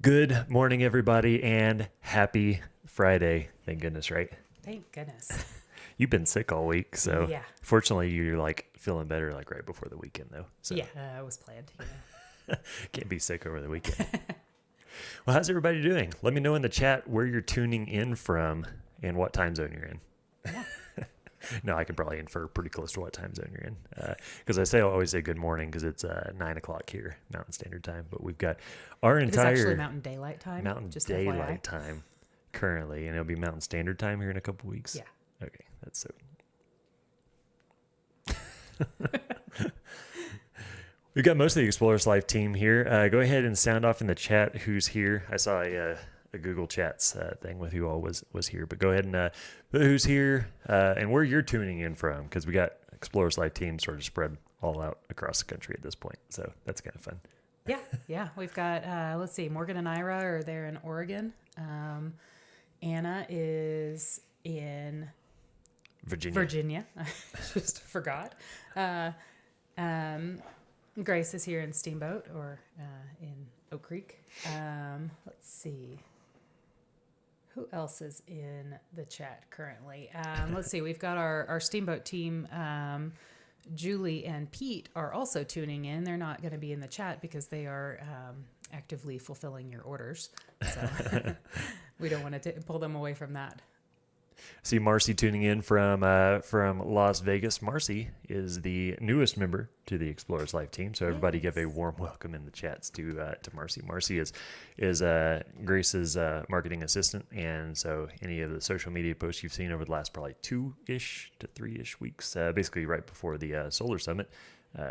Good morning, everybody, and happy Friday. Thank goodness, right? Thank goodness. You've been sick all week, so Yeah. fortunately, you're like feeling better like right before the weekend, though. So Yeah, it was planned. can't be sick over the weekend. Well, how's everybody doing? Let me know in the chat where you're tuning in from and what time zone you're in. Yeah. No, I can probably infer pretty close to what time zone you're in. Because I always say good morning because it's 9 o'clock here, Mountain Standard Time. But we've got our It is actually entire Mountain Daylight Time. Mountain just Daylight FYI. Time currently, and it'll be Mountain Standard Time here in a couple weeks. Yeah. Okay, that's so. We've got most of the Explorers Life team here. Go ahead and sound off in the chat who's here. I saw a Google Chats thing with who all was here, but go ahead and put who's here and where you're tuning in from, because we got Explorers Life team sort of spread all out across the country at this point, so that's kind of fun. Yeah. We've got, let's see, Morgan and Ira are there in Oregon. Anna is in Virginia. I just forgot. Grace is here in Steamboat or in Oak Creek. Let's see. Who else is in the chat currently? Let's see. We've got our Steamboat team. Julie and Pete are also tuning in. They're not going to be in the chat because they are actively fulfilling your orders. So we don't want to pull them away from that. See Marcy tuning in from Las Vegas. Marcy is the newest member to the Explorers Life team, so everybody give a warm welcome in the chats to Marcy. Marcy is Grace's marketing assistant, and so any of the social media posts you've seen over the last probably 2-ish to 3-ish weeks, basically right before the Solar Summit,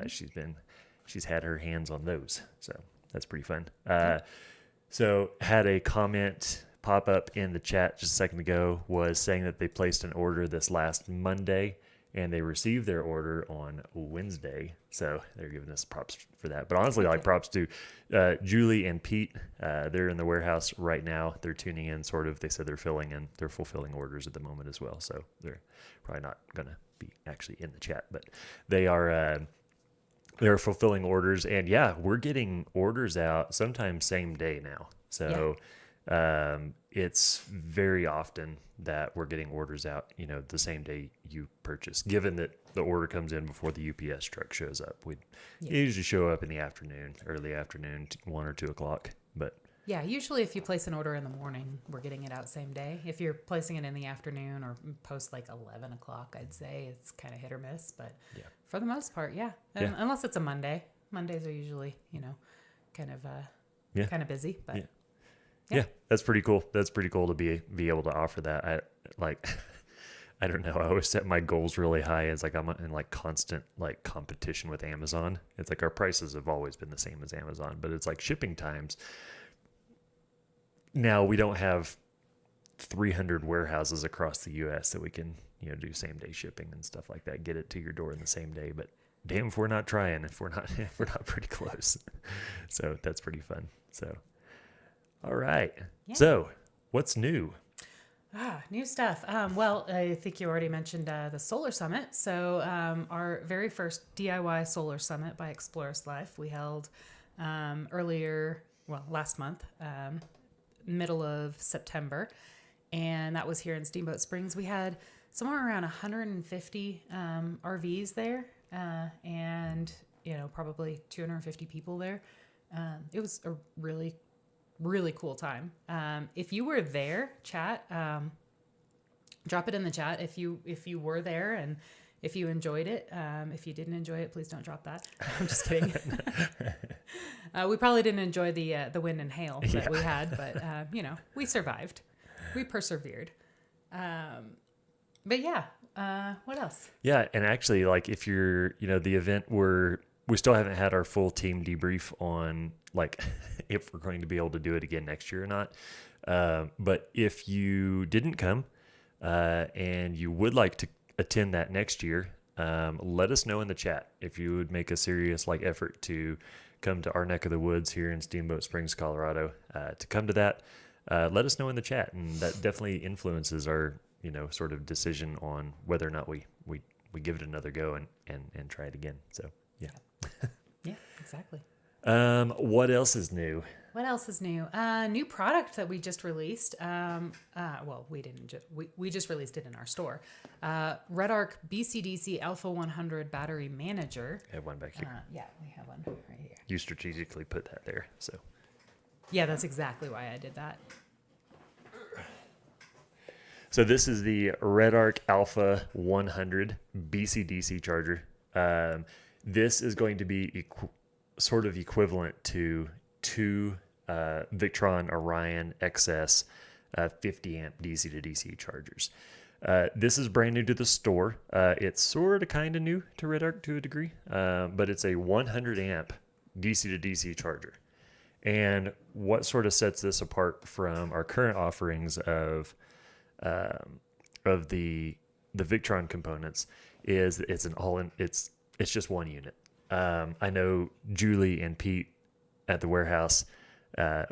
she's had her hands on those, so that's pretty fun. So had a comment pop up in the chat just a second ago, was saying that they placed an order this last Monday and they received their order on Wednesday. So they're giving us props for that. But honestly, like props to Julie and Pete. They're in the warehouse right now. They're tuning in sort of. They said they're fulfilling orders at the moment as well. So they're probably not going to be actually in the chat, but they're fulfilling orders. And yeah, we're getting orders out sometimes same day now. So it's very often that we're getting orders out, the same day you purchase, given that the order comes in before the UPS truck shows up. We usually show up in the afternoon, early afternoon, 1 or 2 o'clock. But yeah, usually if you place an order in the morning, we're getting it out same day. If you're placing it in the afternoon or post like 11 o'clock, I'd say it's kind of hit or miss. But for the most part, unless it's a Monday. Mondays are usually, kind of busy. But yeah, that's pretty cool. That's pretty cool to be able to offer that. I don't know. I always set my goals really high. It's like I'm in like constant like competition with Amazon. It's like our prices have always been the same as Amazon, but it's like shipping times. Now we don't have 300 warehouses across the U.S. that we can do same day shipping and stuff like that. Get it to your door in the same day, but damn if we're not trying. If we're not pretty close. So that's pretty fun. So. All right. Yeah. So what's new? New stuff. Well, I think you already mentioned the Solar Summit. So our very first DIY Solar Summit by Explorers Life we held last month, middle of September. And that was here in Steamboat Springs. We had somewhere around 150 RVs there and, probably 250 people there. It was a really cool time. If you were there, chat, drop it in the chat if you were there and if you enjoyed it. If you didn't enjoy it, please don't drop that. I'm just kidding. We probably didn't enjoy the wind and hail that we had, but we survived. We persevered. But what else? Yeah, and actually, like if you're, the event we still haven't had our full team debrief on like if we're going to be able to do it again next year or not. But if you didn't come and you would like to attend that next year, let us know in the chat if you would make a serious effort to come to our neck of the woods here in Steamboat Springs, Colorado, to come to that. Let us know in the chat, and that definitely influences our sort of decision on whether or not we give it another go and try it again. So yeah. Yeah, exactly. What else is new? What else is new? New product that we just released. Well, we didn't. We just released it in our store. RedArc BCDC Alpha 100 Battery Manager. I have one back here. Yeah, we have one right here. You strategically put that there, so. Yeah, that's exactly why I did that. So this is the RedArc Alpha 100 BCDC charger. This is going to be sort of equivalent to two Victron Orion XS 50 amp DC to DC chargers. This is brand new to the store. It's sort of kind of new to RedArc to a degree, but it's a 100 amp DC to DC charger. And what sort of sets this apart from our current offerings of the Victron components is it's an all-in. It's just one unit. I know Julie and Pete at the warehouse.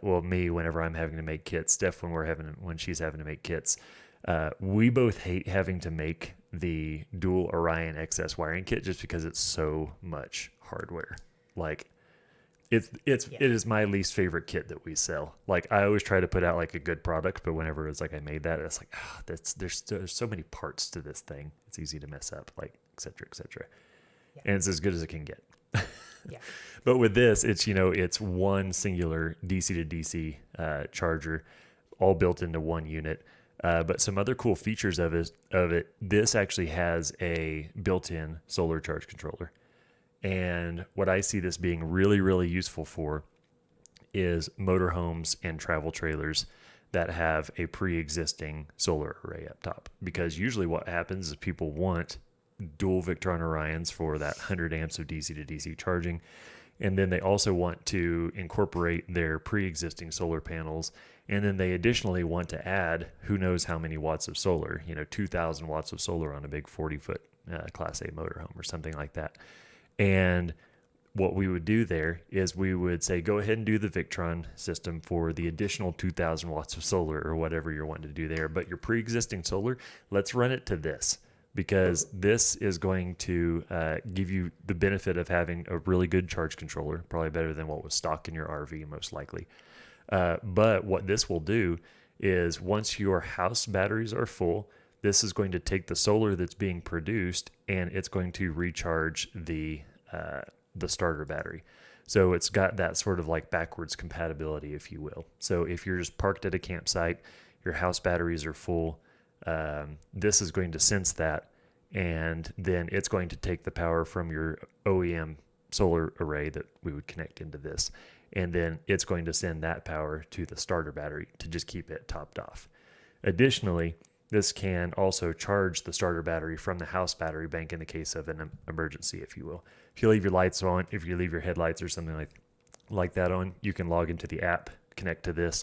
Well, me whenever I'm having to make kits, Steph when she's having to make kits. We both hate having to make the dual Orion XS wiring kit just because it's so much hardware. Like it is my least favorite kit that we sell. Like I always try to put out like a good product, but whenever it's like I made that, it's like there's so many parts to this thing. It's easy to mess up, like et cetera, et cetera. Yeah. And it's as good as it can get. Yeah. But with this, it's one singular DC to DC charger, all built into one unit. But some other cool features of it, this actually has a built-in solar charge controller. And what I see this being really, really useful for is motorhomes and travel trailers that have a pre-existing solar array up top. Because usually what happens is people want dual Victron Orions for that 100 amps of DC to DC charging. And then they also want to incorporate their pre-existing solar panels. And then they additionally want to add who knows how many watts of solar, 2,000 watts of solar on a big 40-foot Class A motorhome or something like that. And what we would do there is we would say, go ahead and do the Victron system for the additional 2,000 watts of solar or whatever you're wanting to do there. But your pre-existing solar, let's run it to this, because this is going to give you the benefit of having a really good charge controller, probably better than what was stock in your RV most likely. But what this will do is once your house batteries are full, this is going to take the solar that's being produced and it's going to recharge the starter battery. So it's got that sort of like backwards compatibility, if you will. So if you're just parked at a campsite, your house batteries are full, this is going to sense that, and then it's going to take the power from your OEM solar array that we would connect into this, and then it's going to send that power to the starter battery to just keep it topped off. Additionally, this can also charge the starter battery from the house battery bank in the case of an emergency, if you will. If you leave your lights on, if you leave your headlights or something like that on, you can log into the app, connect to this,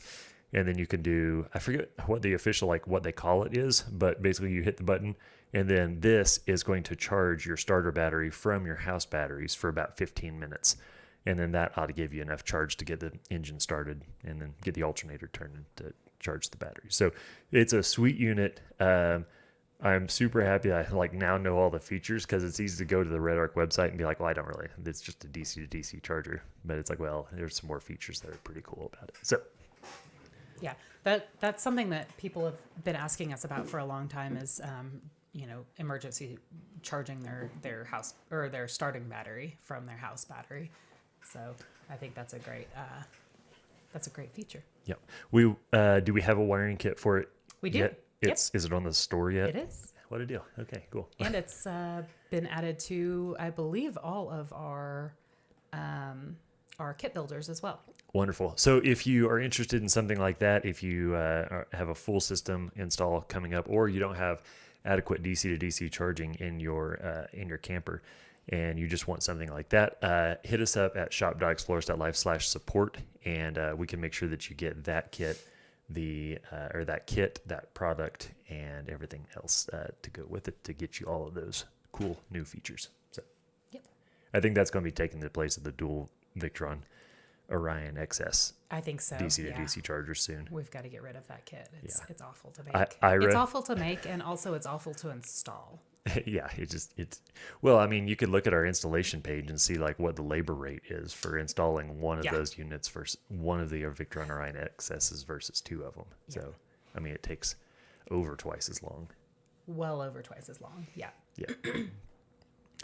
and then you can do, I forget what the official, like what they call it is, but basically you hit the button, and then this is going to charge your starter battery from your house batteries for about 15 minutes. And then that ought to give you enough charge to get the engine started and then get the alternator turned to charge the battery. So it's a sweet unit. I'm super happy that I now know all the features, because it's easy to go to the RedArc website and be like, well, I don't really, it's just a DC to DC charger. But it's like, well, there's some more features that are pretty cool about it. So yeah, that's something that people have been asking us about for a long time is, emergency charging their house or their starting battery from their house battery. So I think that's a great feature. Yeah. We do we have a wiring kit for it? We do. Yet? Is it on the store yet? It is. What a deal. Okay, cool. And it's been added to, I believe, all of our kit builders as well. Wonderful. So if you are interested in something like that, if you have a full system install coming up, or you don't have adequate DC to DC charging in your camper, and you just want something like that, hit us up at shop.explorers.life/support, and we can make sure that you get that kit, that product, and everything else to go with it to get you all of those cool new features. So, yep. I think that's going to be taking the place of the dual Victron Orion XS. I think so. DC to DC charger soon. We've got to get rid of that kit. It's awful to make. I it's awful to make, and also it's awful to install. Yeah, well, I mean, you could look at our installation page and see like what the labor rate is for installing one of Yeah. those units versus one of the Victron Orion XSs versus two of them. Yeah. So, I mean, it takes over twice as long. Well over twice as long. Yeah. Yeah. There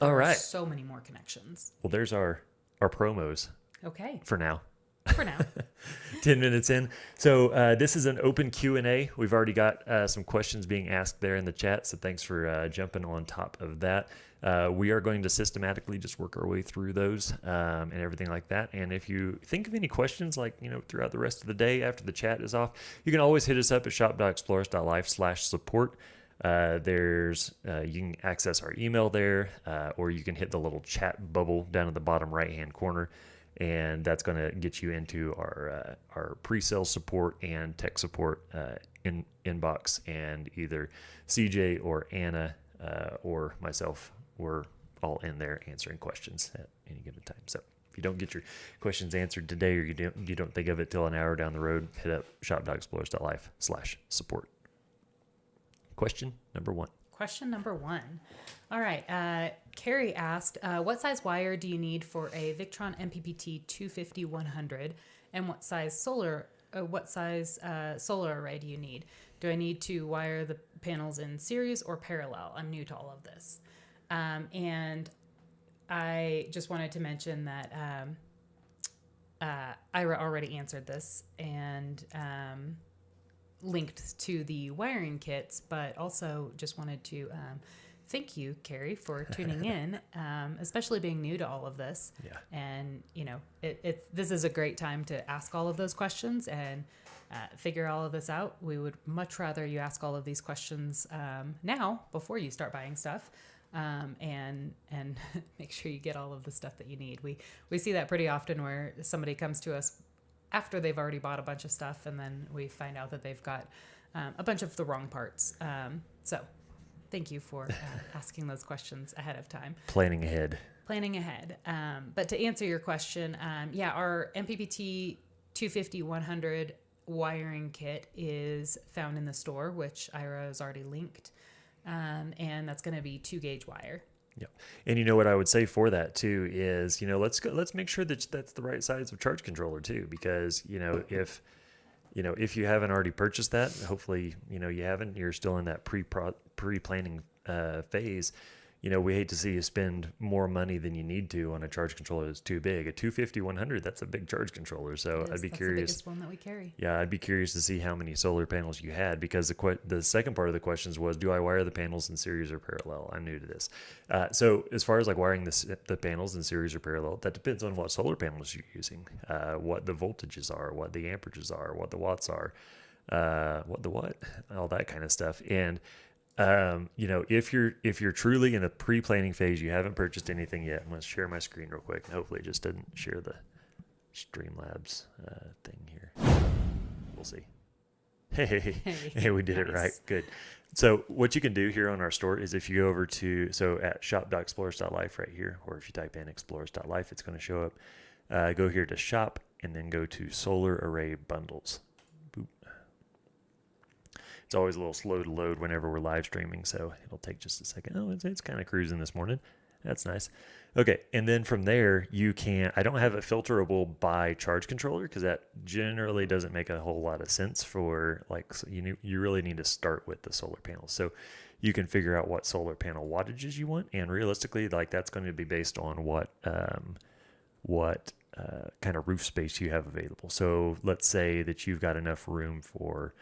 All are right. so many more connections. Well, there's our promos Okay. for now. For now. 10 minutes in. So this is an open Q&A. We've already got some questions being asked there in the chat, so thanks for jumping on top of that. We are going to systematically just work our way through those and everything like that. And if you think of any questions, like, throughout the rest of the day after the chat is off, you can always hit us up at shop.explorers.life/support. You can access our email there, or you can hit the little chat bubble down at the bottom right-hand corner. And that's going to get you into our pre-sale support and tech support inbox, and either CJ or Anna or myself, we're all in there answering questions at any given time. So if you don't get your questions answered today, or you don't think of it till an hour down the road, hit up shop.explorers.life/support. Question number 1. Question number 1. All right. Carrie asked, what size wire do you need for a Victron MPPT 250-100, and what size solar array do you need? Do I need to wire the panels in series or parallel? I'm new to all of this. And I just wanted to mention that Ira already answered this and linked to the wiring kits, but also just wanted to thank you, Carrie, for tuning in, especially being new to all of this. Yeah. And, this is a great time to ask all of those questions and figure all of this out. We would much rather you ask all of these questions now before you start buying stuff, and make sure you get all of the stuff that you need. We see that pretty often where somebody comes to us after they've already bought a bunch of stuff, and then we find out that they've got a bunch of the wrong parts. So thank you for asking those questions ahead of time. Planning ahead. But to answer your question, our MPPT 250-100 wiring kit is found in the store, which Ira has already linked. And that's going to be 2-gauge wire. Yeah. And what I would say for that too is, let's make sure that that's the right size of charge controller too, because, if you haven't already purchased that, hopefully, you haven't, you're still in that pre-planning phase. We hate to see you spend more money than you need to on a charge controller that's too big. A 250-100, that's a big charge controller. So I'd be curious. That's the biggest one that we carry. Yeah, I'd be curious to see how many solar panels you had, because the second part of the questions was, do I wire the panels in series or parallel? I'm new to this. So as far as like wiring the panels in series or parallel, that depends on what solar panels you're using, what the voltages are, what the amperages are, what the watts are, all that kind of stuff. And if you're truly in the pre-planning phase, you haven't purchased anything yet. I'm going to share my screen real quick. Hopefully it just didn't share the Streamlabs thing here. We'll see. Hey, we did it right. Good. So what you can do here on our store is, if you go over at shop.explorers.life right here, or if you type in explorers.life, it's going to show up. Go here to shop and then go to solar array bundles. Boop. It's always a little slow to load whenever we're live streaming, so it'll take just a second. Oh, it's kind of cruising this morning. That's nice. Okay, and then from there, I don't have a filterable by charge controller, because that generally doesn't make a whole lot of sense for, you really need to start with the solar panels. So you can figure out what solar panel wattages you want, and realistically, that's going to be based on what kind of roof space you have available. So let's say that you've got enough room for...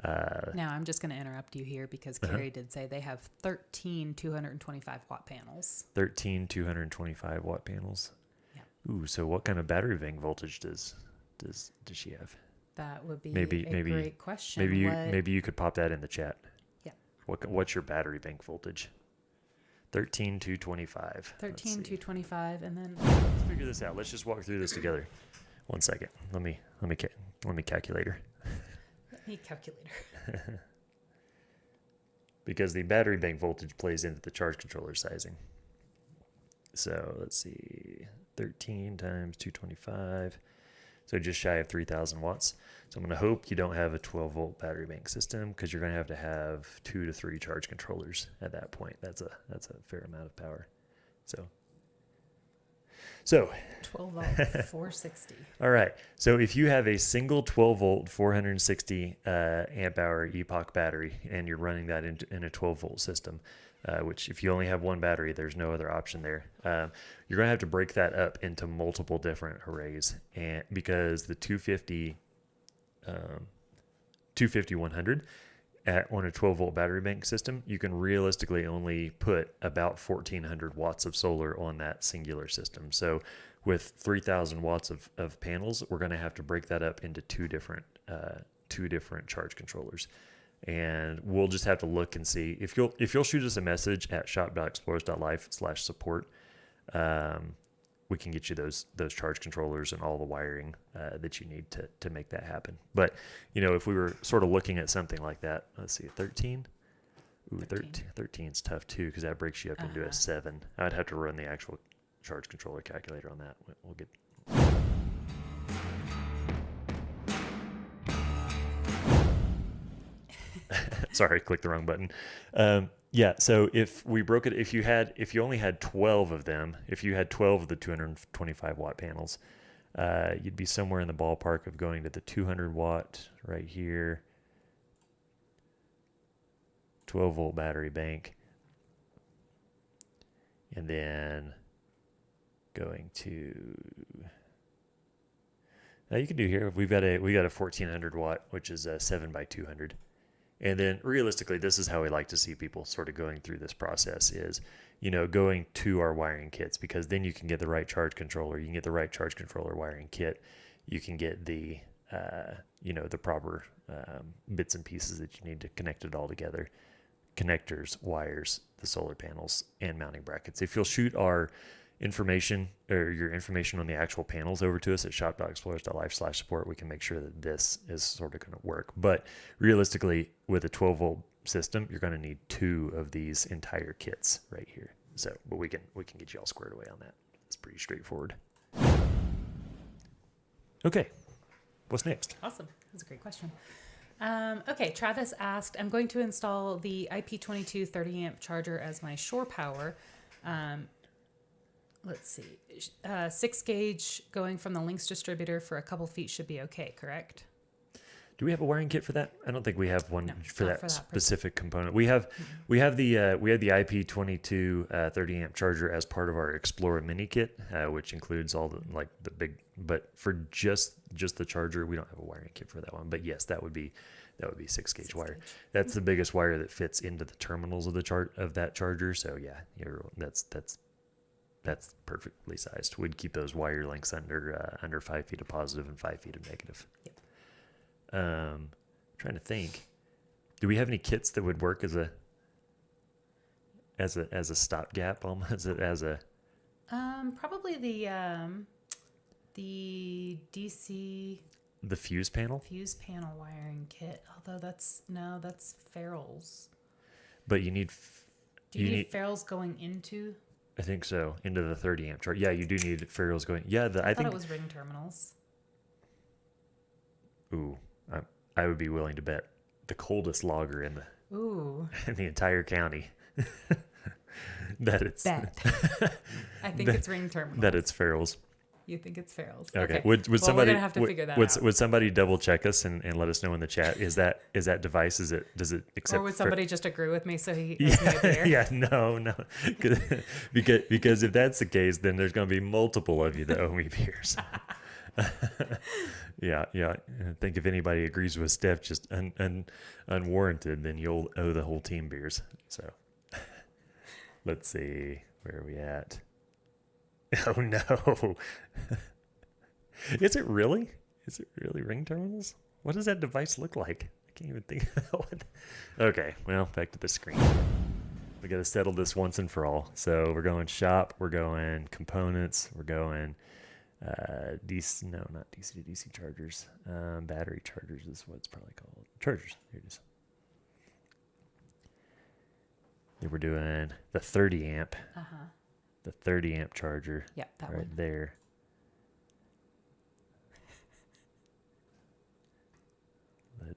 Now, I'm just going to interrupt you here, because Carrie did say they have 13 225-watt panels. 13 225-watt panels? Yeah. Ooh, so what kind of battery bank voltage does she have? That would be a great question. Maybe you could pop that in the chat. Yeah. What's your battery bank voltage? 13 225. 13 225, and then... Let's figure this out. Let's just walk through this together. 1 second. Let me calculator. Calculator. Because the battery bank voltage plays into the charge controller sizing. So let's see, 13 times 225. So just shy of 3,000 watts. So I'm going to hope you don't have a 12-volt battery bank system, because you're going to have 2 to 3 charge controllers at that point. That's a fair amount of power. So 12 volt, 460. all right. So if you have a single 12-volt, 460 amp hour Epoch battery, and you're running that in a 12-volt system, which if you only have one battery, there's no other option there. You're going to have to break that up into multiple different arrays, and because the 250 100 on a 12-volt battery bank system, you can realistically only put about 1,400 watts of solar on that singular system. So with 3,000 watts of panels, we're going to have to break that up into two different charge controllers. And we'll just have to look and see. If you'll shoot us a message at shop.explorers.life/support, we can get you those charge controllers and all the wiring that you need to make that happen. But, if we were sort of looking at something like that, let's see, 13. Ooh, 13 is tough too, because that breaks you up into a 7. I'd have to run the actual charge controller calculator on that. We'll get... Sorry, clicked the wrong button. Yeah, so if we broke it, if you only had 12 of them, if you had 12 of the 225 watt panels, you'd be somewhere in the ballpark of going to the 200 watt right here, 12 volt battery bank, and then going to, now you can do here, we got a 1400 watt, which is a 7 by 200. And then realistically, this is how we like to see people sort of going through this process is, going to our wiring kits, because then you can get the right charge controller. You can get the right charge controller wiring kit. You can get the, the proper bits and pieces that you need to connect it all together. Connectors, wires, the solar panels, and mounting brackets. If you'll shoot our information or your information on the actual panels over to us at shop.explorers.life/support, we can make sure that this is sort of going to work. But realistically, with a 12-volt system, you're going to need 2 of these entire kits right here. So, but we can get you all squared away on that. It's pretty straightforward. Okay, what's next? Awesome. That's a great question. Okay, Travis asked, I'm going to install the IP22 30 amp charger as my shore power. Let's see, 6 gauge going from the Lynx distributor for a couple feet should be okay, correct? Do we have a wiring kit for that? I don't think we have one for that specific component. We have Mm-hmm. we have the IP22 30 amp charger as part of our Explorer mini kit, which includes all the big. But for just the charger, we don't have a wiring kit for that one. But yes, that would be 6 gauge wire. That's the biggest wire that fits into the terminals of that charger. So yeah, that's perfectly sized. We'd keep those wire lengths under 5 feet of positive and 5 feet of negative. Yep. Trying to think, do we have any kits that would work as a stopgap, almost as a? Probably the DC. The fuse panel. Fuse panel wiring kit. Although that's ferrules. But you need. Do you need ferrules going into? I think so. Into the 30 amp chart. Yeah, you do need ferrules going. Yeah, I think it was ring terminals. Ooh, I would be willing to bet the coldest logger in the entire county that it's. Bet. I think it's ring terminals. That it's ferrules. You think it's ferrules? Okay. Would somebody? We're gonna have to figure that out. Would somebody double check us and let us know in the chat? Is that device? Does it accept? Or would somebody just agree with me so he owes me a beer? Yeah, no, because if that's the case, then there's going to be multiple of you that owe me beers. Yeah. I think if anybody agrees with Steph, just unwarranted, then you'll owe the whole team beers. So let's see, where are we at? Oh no. Is it really ring terminals? What does that device look like? I can't even think of it. Okay, well, back to the screen. We got to settle this once and for all. So we're going shop, we're going components, we're going DC, no, not DC to DC chargers. Battery chargers is what it's probably called. Chargers, here it is. Then we're doing the 30 amp. Uh-huh. The 30 amp charger. Yep, that right one. there.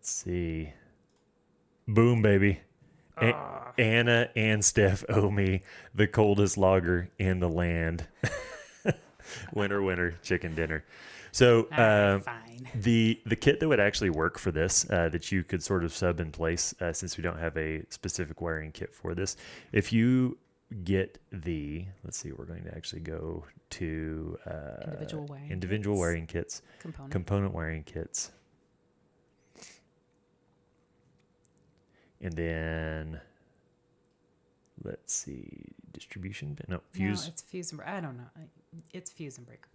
let's see. Boom, baby. Anna and Steph owe me the coldest lager in the land. Winter, chicken dinner. So Fine. the kit that would actually work for this, that you could sort of sub in place, since we don't have a specific wiring kit for this, if you get let's see, we're going to actually go to individual wiring kits, component wiring kits. And then, let's see, distribution. No, fuse. No, it's fuse and I don't know. It's fuse and break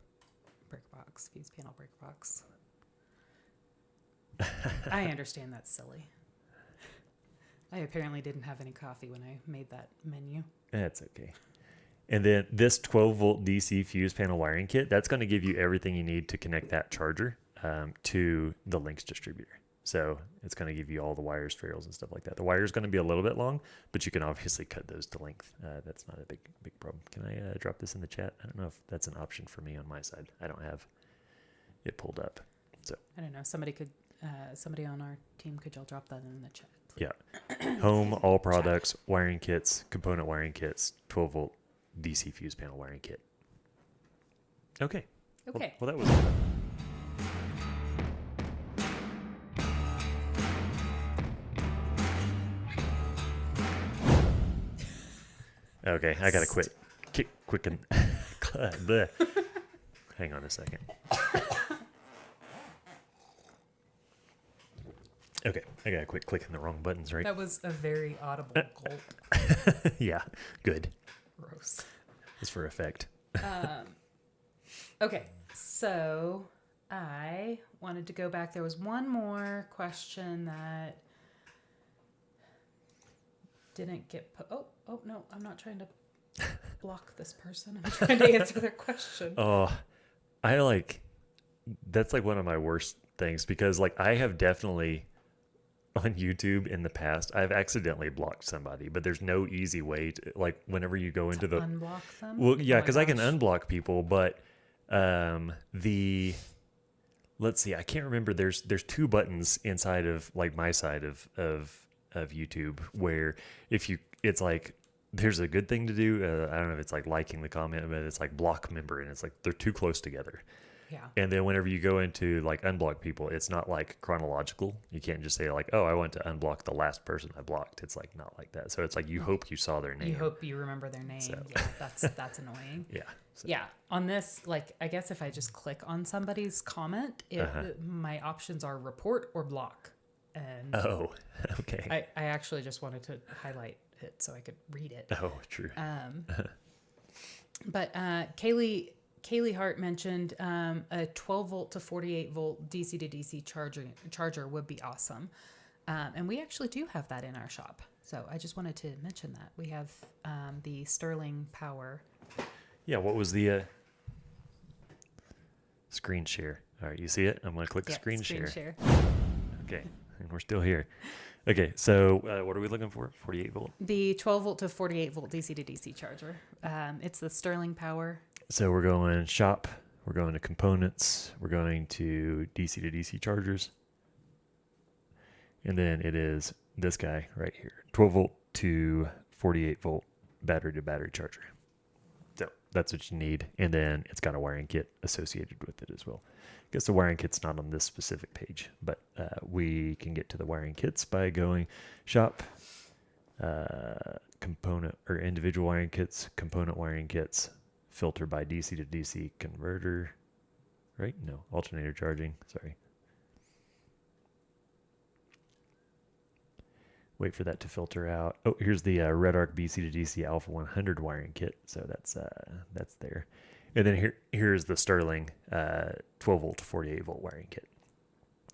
box. Fuse panel break box. I understand that's silly. I apparently didn't have any coffee when I made that menu. That's okay. And then this 12-volt DC fuse panel wiring kit, that's going to give you everything you need to connect that charger to the Lynx distributor. So it's going to give you all the wires, ferrules, and stuff like that. The wire is going to be a little bit long, but you can obviously cut those to length. That's not a big problem. Can I drop this in the chat? I don't know if that's an option for me on my side. I don't have it pulled up. So I don't know. Somebody on our team, could y'all drop that in the chat, please? Yeah. Home, all products, wiring kits, component wiring kits, 12-volt DC fuse panel wiring kit. Okay. Okay. Well, that was fun. Okay, I gotta quit. Quick and hang on a second. Okay, I gotta quit clicking the wrong buttons, right? That was a very audible gulp. Yeah, good. Gross. It's for effect. Okay, so I wanted to go back. There was one more question that didn't get oh no, I'm not trying to block this person. I'm trying to answer their question. Oh, that's like one of my worst things, because like I have definitely on YouTube in the past, I've accidentally blocked somebody, but there's no easy way to, like, whenever you go into the unblock them. Well, yeah, because I can gosh. unblock people, but let's see, I can't remember. There's two buttons inside of like my side of YouTube where it's like there's a good thing to do. I don't know if it's like liking the comment, but it's like block member, and it's like they're too close together. Yeah. And then whenever you go into like unblock people, it's not like chronological. You can't just say like, oh, I want to unblock the last person I blocked. It's like not like that. So it's like you hope you saw their name. You hope you remember their name. So. Yeah, that's annoying. Yeah. So. Yeah. On this, like, I guess if I just click on somebody's comment, my options are report or block. And Oh, okay. I actually just wanted to highlight it so I could read it. Oh, true. But Kaylee Hart mentioned a 12 volt to 48 volt DC to DC charger would be awesome. And we actually do have that in our shop. So I just wanted to mention that. We have the Sterling Power. Yeah, what was the screen share? All right, you see it? I'm going to click screen share. Okay, and we're still here. Okay, so what are we looking for? 48 volt? The 12 volt to 48 volt DC to DC charger. It's the Sterling Power. So we're going shop, we're going to components, we're going to DC to DC chargers. And then it is this guy right here, 12 volt to 48 volt battery to battery charger. So that's what you need. And then it's got a wiring kit associated with it as well. I guess the wiring kit's not on this specific page, but we can get to the wiring kits by going shop, component or individual wiring kits, component wiring kits, filter by DC to DC converter, right? No, alternator charging, sorry. Wait for that to filter out. Oh, here's the Red Arc BC to DC Alpha 100 wiring kit. So that's there. And then here's the Sterling 12 volt to 48 volt wiring kit.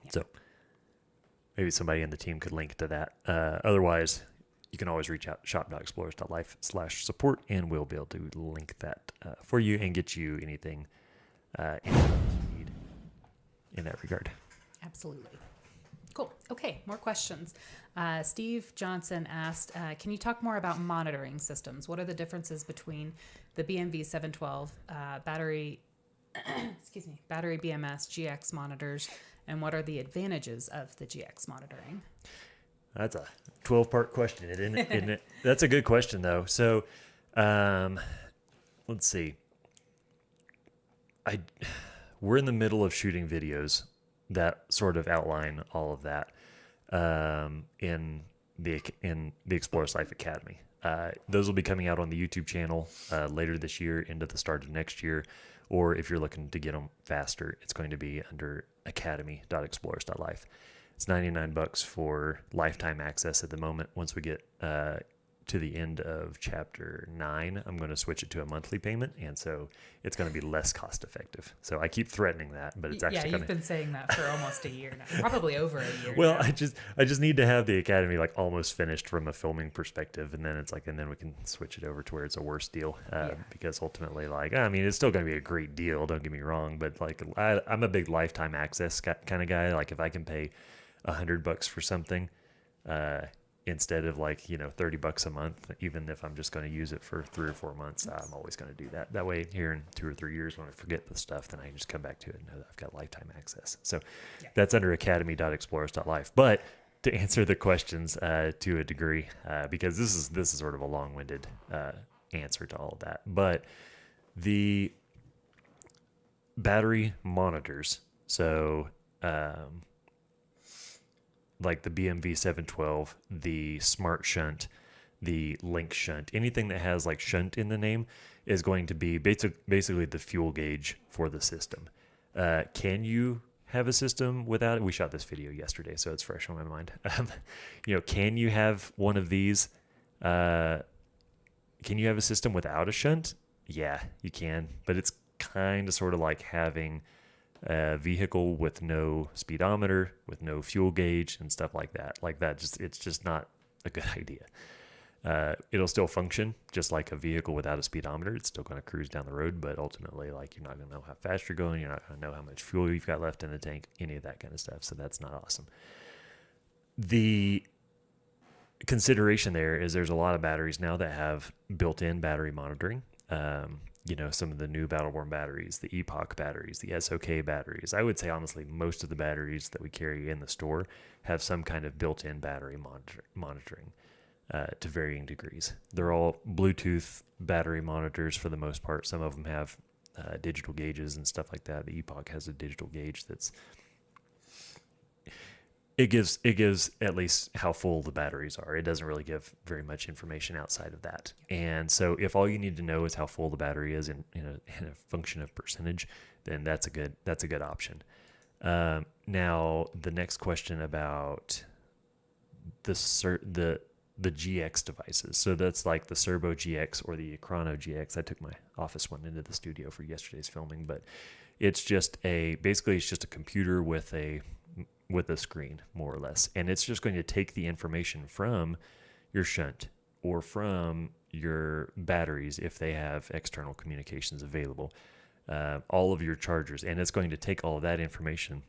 Yeah. So maybe somebody in the team could link to that. Otherwise, you can always reach out shop.explorers.life/support, and we'll be able to link that for you and get you anything you need in that regard. Absolutely. Cool. Okay, more questions. Steve Johnson asked, can you talk more about monitoring systems? What are the differences between the BMV 712 battery BMS GX monitors and what are the advantages of the GX monitoring? That's a 12-part question, isn't it? Isn't it? That's a good question, though. So, let's see. We're in the middle of shooting videos that sort of outline all of that in the Explorers Life Academy. Those will be coming out on the YouTube channel later this year into the start of next year. Or if you're looking to get them faster, it's going to be under academy.explorers.life. It's $99 for lifetime access at the moment. Once we get to the end of chapter 9, I'm going to switch it to a monthly payment, and so it's going to be less cost effective. So I keep threatening that, but it's actually you've been saying that for almost a year now, probably over a year. Well, now. I just need to have the academy like almost finished from a filming perspective, and then and then we can switch it over to where it's a worse deal because ultimately, like, I mean, it's still going to be a great deal. Don't get me wrong, but like I'm a big lifetime access kind of guy. Like if I can pay $100 for something instead of like $30 a month, even if I'm just going to use it for 3 or 4 months, I'm always going to do that. That way, here in 2 or 3 years, when I forget the stuff, then I can just come back to it and know that I've got lifetime access. So that's under academy.explorers.life. But to answer the questions to a degree, because this is sort of a long-winded answer to all of that, but the battery monitors, so like the BMV 712, the Smart Shunt, the Link Shunt, anything that has like shunt in the name is going to be basically the fuel gauge for the system. Can you have a system without it? We shot this video yesterday, so it's fresh on my mind. Can you have one of these? Can you have a system without a shunt? Yeah, you can, but it's kind of sort of like having a vehicle with no speedometer, with no fuel gauge and stuff like that. It's just not a good idea. It'll still function just like a vehicle without a speedometer. It's still going to cruise down the road, but ultimately, like, you're not going to know how fast you're going. You're not going to know how much fuel you've got left in the tank, any of that kind of stuff. So that's not awesome. The consideration there is there's a lot of batteries now that have built-in battery monitoring. Some of the new Battle-Born batteries, the Epoch batteries, the SOK batteries. I would say, honestly, most of the batteries that we carry in the store have some kind of built-in battery monitoring to varying degrees. They're all Bluetooth battery monitors for the most part. Some of them have digital gauges and stuff like that. The Epoch has a digital gauge it gives at least how full the batteries are. It doesn't really give very much information outside of that. And so if all you need to know is how full the battery is in a function of percentage, then that's a good option. Now the next question about the GX devices. So that's like the Serbo GX or the Chrono GX. I took my office one into the studio for yesterday's filming, but it's just basically a computer with a screen, more or less. And it's just going to take the information from your shunt or from your batteries if they have external communications available, all of your chargers, and it's going to take all of that information,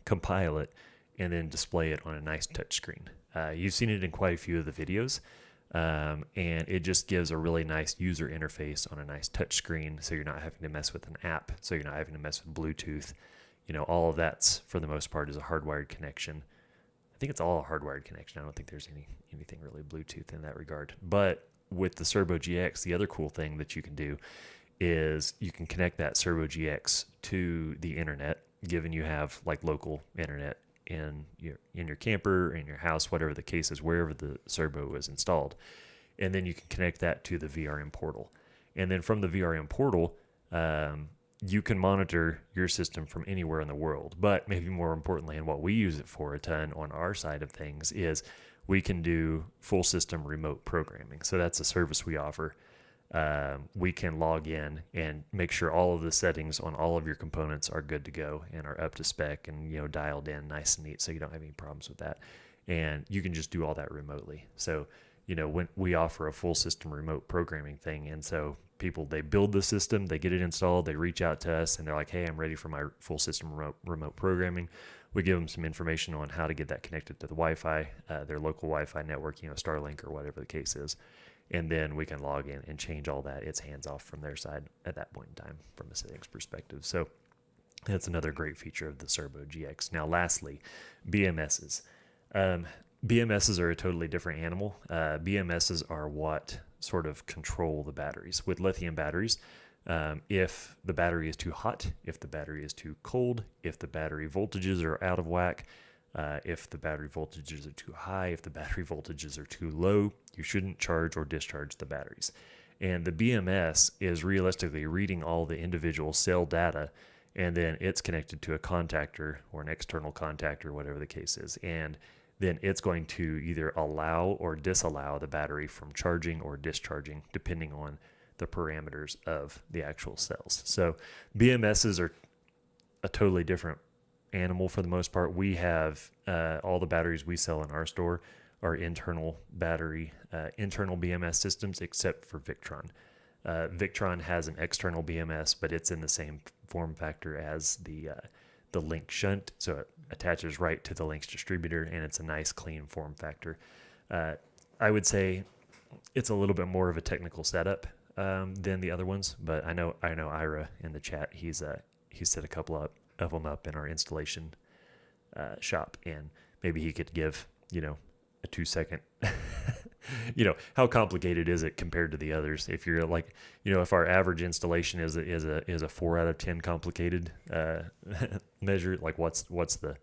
compile it, and then display it on a nice touch screen. You've seen it in quite a few of the videos, and it just gives a really nice user interface on a nice touch screen, so you're not having to mess with an app, so you're not having to mess with Bluetooth. All of that's, for the most part, is a hardwired connection. I think it's all a hardwired connection. I don't think there's anything really Bluetooth in that regard. But with the Serbo GX, the other cool thing that you can do is you can connect that Serbo GX to the internet, given you have like local internet in your camper, in your house, whatever the case is, wherever the Serbo is installed. And then you can connect that to the VRM portal. And then from the VRM portal, you can monitor your system from anywhere in the world. But maybe more importantly, and what we use it for a ton on our side of things, is we can do full system remote programming. So that's a service we offer. We can log in and make sure all of the settings on all of your components are good to go and are up to spec and dialed in nice and neat, so you don't have any problems with that. And you can just do all that remotely. So when we offer a full system remote programming thing, and so people, they build the system, they get it installed, they reach out to us, and they're like, hey, I'm ready for my full system remote programming. We give them some information on how to get that connected to the Wi-Fi, their local Wi-Fi network, Starlink or whatever the case is. And then we can log in and change all that. It's hands off from their side at that point in time from a settings perspective. So That's another great feature of the Servo GX. Now, lastly, BMSs. BMSs are a totally different animal. BMSs are what sort of control the batteries. With lithium batteries, if the battery is too hot, if the battery is too cold, if the battery voltages are out of whack, if the battery voltages are too high, if the battery voltages are too low, you shouldn't charge or discharge the batteries. And the BMS is realistically reading all the individual cell data, and then it's connected to a contactor or an external contactor, whatever the case is. And then it's going to either allow or disallow the battery from charging or discharging, depending on the parameters of the actual cells. So BMSs are a totally different animal for the most part. We have all the batteries we sell in our store are internal BMS systems, except for Victron. Victron has an external BMS, but it's in the same form factor as the Link shunt, so it attaches right to the Link's distributor, and it's a nice clean form factor. I would say it's a little bit more of a technical setup than the other ones, but I know Ira in the chat, he set a couple of them up in our installation shop, and maybe he could give a 2-second. How complicated is it compared to the others? If you're like, if our average installation is a 4 out of 10 complicated measure, like what's the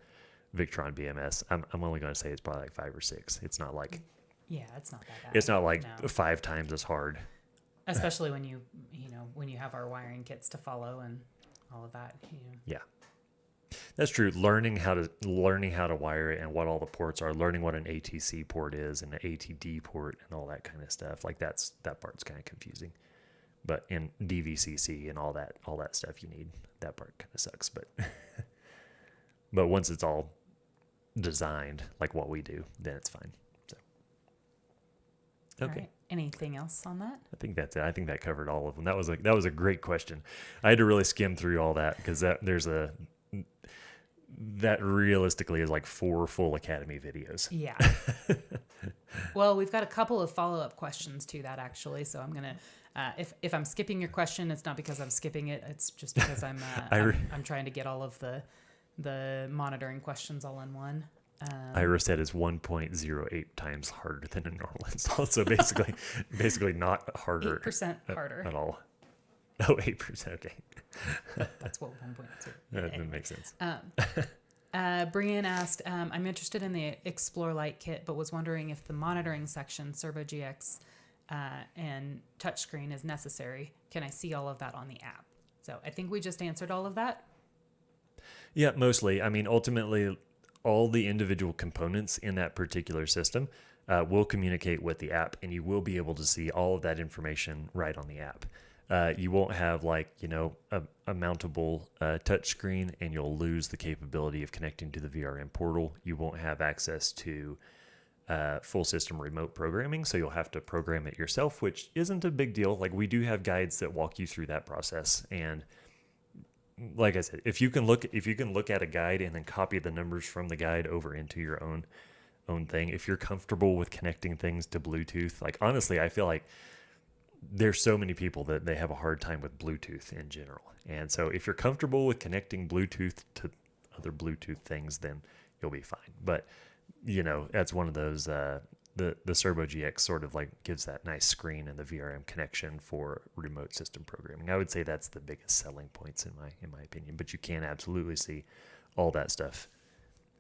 Victron BMS? I'm only going to say it's probably like 5 or 6. It's not like, it's not that bad. It's not like No. 5 times as hard. Especially when you have our wiring kits to follow and all of that. Yeah. That's true. Learning how to wire it and what all the ports are, learning what an ATC port is and an ATD port and all that kind of stuff. Like that part's kind of confusing. But in DVCC and all that stuff you need, that part kind of sucks. But but once it's all designed like what we do, then it's fine. So okay. All right. Anything else on that? I think that's it. I think that covered all of them. That was a great question. I had to really skim through all that because that realistically is like 4 full Academy videos. Yeah. Well, we've got a couple of follow-up questions to that actually. So I'm gonna, if I'm skipping your question, it's not because I'm skipping it. It's just because I'm trying to get all of the monitoring questions all in one. Ira said it's 1.08 times harder than a normal install. So basically not harder. 8% harder at all. Oh, 8%. Okay. That's what 1.0. That makes sense. Brian asked, I'm interested in the Explore Lite kit, but was wondering if the monitoring section, Servo GX, and touchscreen is necessary. Can I see all of that on the app? So I think we just answered all of that. Yeah, mostly. I mean, ultimately, all the individual components in that particular system will communicate with the app, and you will be able to see all of that information right on the app. You won't have a mountable touchscreen, and you'll lose the capability of connecting to the VRM portal. You won't have access to full system remote programming, so you'll have to program it yourself, which isn't a big deal. Like, we do have guides that walk you through that process, and like I said, if you can look at a guide and then copy the numbers from the guide over into your own thing, if you're comfortable with connecting things to Bluetooth, like honestly, I feel like there's so many people that they have a hard time with Bluetooth in general. And so if you're comfortable with connecting Bluetooth to other Bluetooth things, then you'll be fine. But, that's one of those, the Servo GX sort of like gives that nice screen and the VRM connection for remote system programming. I would say that's the biggest selling points in my opinion, but you can absolutely see all that stuff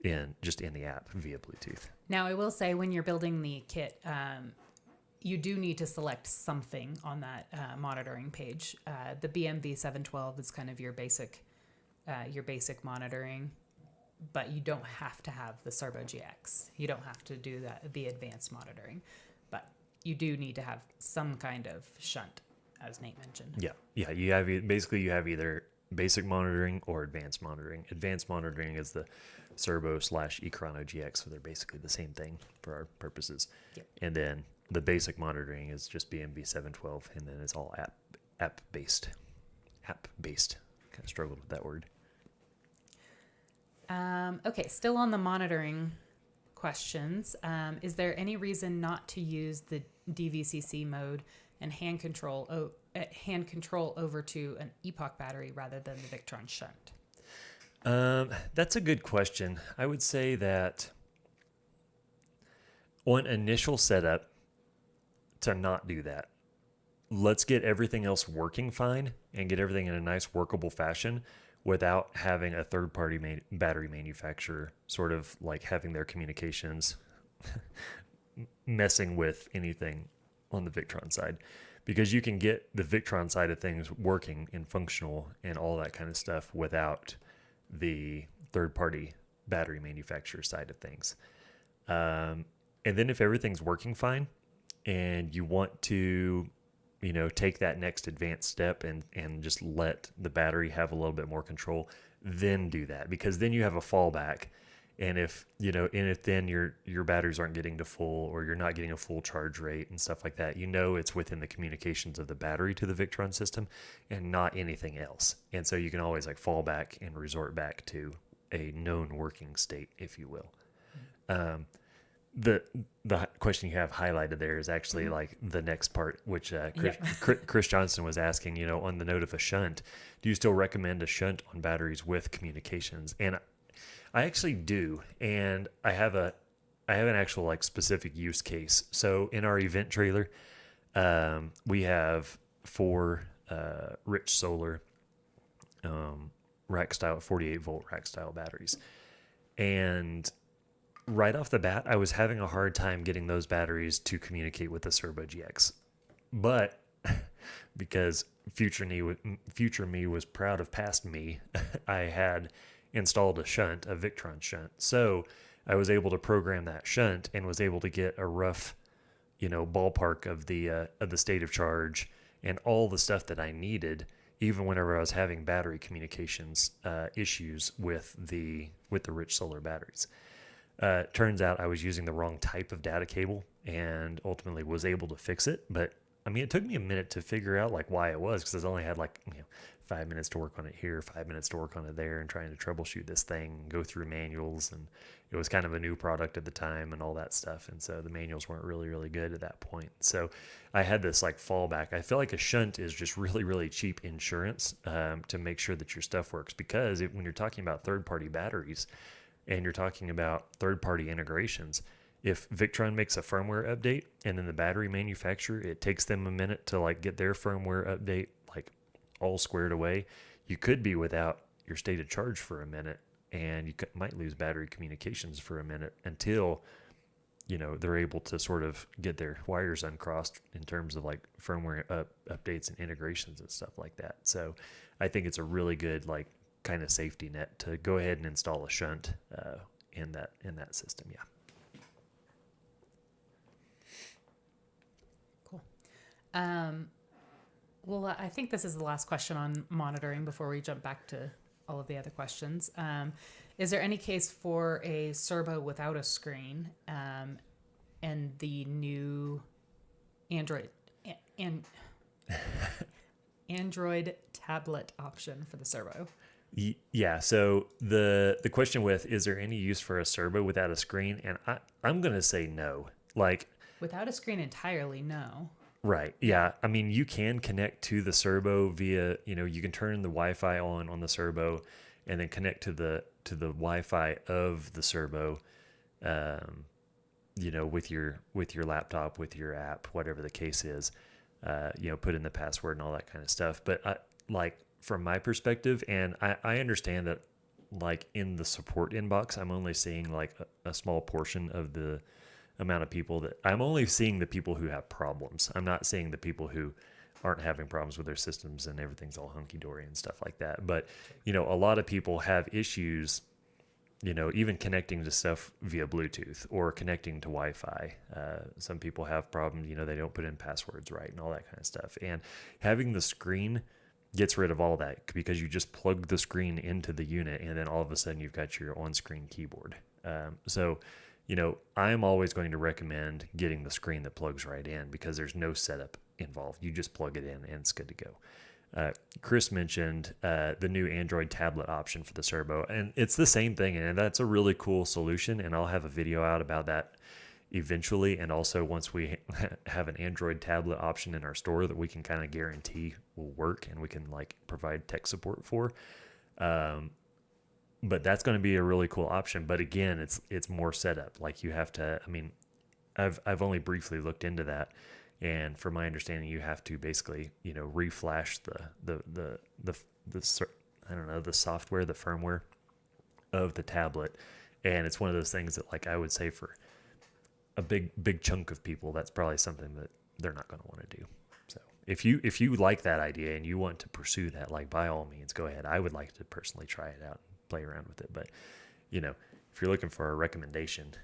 in the app via Bluetooth. Now, I will say when you're building the kit, you do need to select something on that monitoring page. The BMV712 is kind of your basic monitoring, but you don't have to have the Servo GX. You don't have to do the advanced monitoring, but you do need to have some kind of shunt, as Nate mentioned. Yeah. You have either basic monitoring or advanced monitoring. Advanced monitoring is the Servo/eChrono GX, so they're basically the same thing for our purposes. Yep. And then the basic monitoring is just BMV712, and then it's all app based. Kind of struggled with that word. Okay, still on the monitoring questions. Is there any reason not to use the DVCC mode and hand control over to an Epoch battery rather than the Victron shunt? That's a good question. I would say that on initial setup, to not do that. Let's get everything else working fine and get everything in a nice workable fashion without having a third party battery manufacturer sort of like having their communications messing with anything on the Victron side, because you can get the Victron side of things working and functional and all that kind of stuff without the third party battery manufacturer side of things. And then if everything's working fine and you want to, take that next advanced step and just let the battery have a little bit more control, then do that, because then you have a fallback. And if then your batteries aren't getting to full, or you're not getting a full charge rate and stuff like that, it's within the communications of the battery to the Victron system and not anything else. And so you can always like fall back and resort back to a known working state, if you will. The question you have highlighted there is actually like the next part, which Chris Johnson was asking, on the note of a shunt, do you still recommend a shunt on batteries with communications? And I actually do. And I have an actual like specific use case. So in our event trailer, we have 4 Rich Solar rack style 48 volt rack style batteries. And right off the bat, I was having a hard time getting those batteries to communicate with the Servo GX. But because future me was proud of past me, I had installed a Victron shunt. So I was able to program that shunt and was able to get a rough, ballpark of the state of charge and all the stuff that I needed, even whenever I was having battery communications issues with the Rich Solar batteries. Turns out I was using the wrong type of data cable and ultimately was able to fix it. But I mean, it took me a minute to figure out like why it was, because I only had 5 minutes to work on it here, 5 minutes to work on it there, and trying to troubleshoot this thing, go through manuals. And it was kind of a new product at the time and all that stuff. And so the manuals weren't really, really good at that point. So I had this like fallback. I feel like a shunt is just really, really cheap insurance to make sure that your stuff works, because when you're talking about third-party batteries, and you're talking about third-party integrations, if Victron makes a firmware update and then the battery manufacturer, it takes them a minute to like get their firmware update like all squared away, you could be without your state of charge for a minute, and you might lose battery communications for a minute until they're able to sort of get their wires uncrossed in terms of like firmware updates and integrations and stuff like that. So I think it's a really good like kind of safety net to go ahead and install a shunt in that system. Yeah. Cool. Well, I think this is the last question on monitoring before we jump back to all of the other questions. Is there any case for a Servo without a screen and the new Android tablet option for the Servo? Yeah. So the question is there any use for a Servo without a screen? And I'm going to say no. Like, without a screen entirely, no. Right. Yeah. I mean, you can connect to the Servo via, you can turn the Wi-Fi on the Servo and then connect to the Wi-Fi of the Servo, with your laptop, with your app, whatever the case is, put in the password and all that kind of stuff. But from my perspective, and I understand that like in the support inbox, I'm only seeing like a small portion of the amount of people that I'm only seeing the people who have problems. I'm not seeing the people who aren't having problems with their systems and everything's all hunky-dory and stuff like that. But, a lot of people have issues, even connecting to stuff via Bluetooth or connecting to Wi-Fi. Some people have problems, they don't put in passwords right and all that kind of stuff. And having the screen gets rid of all that, because you just plug the screen into the unit and then all of a sudden you've got your on-screen keyboard. So I'm always going to recommend getting the screen that plugs right in, because there's no setup involved. You just plug it in and it's good to go. Chris mentioned the new Android tablet option for the Servo, and it's the same thing, and that's a really cool solution, and I'll have a video out about that eventually. And also once we have an Android tablet option in our store that we can kind of guarantee will work and we can like provide tech support for, but that's going to be a really cool option. But again, it's more setup. Like you have to. I mean, I've only briefly looked into that, and from my understanding, you have to basically reflash I don't know, the software, the firmware of the tablet, and it's one of those things that, like, I would say for a big chunk of people, that's probably something that they're not going to want to do. So if you like that idea and you want to pursue that, like, by all means, go ahead. I would like to personally try it out and play around with it, but if you're looking for a recommendation,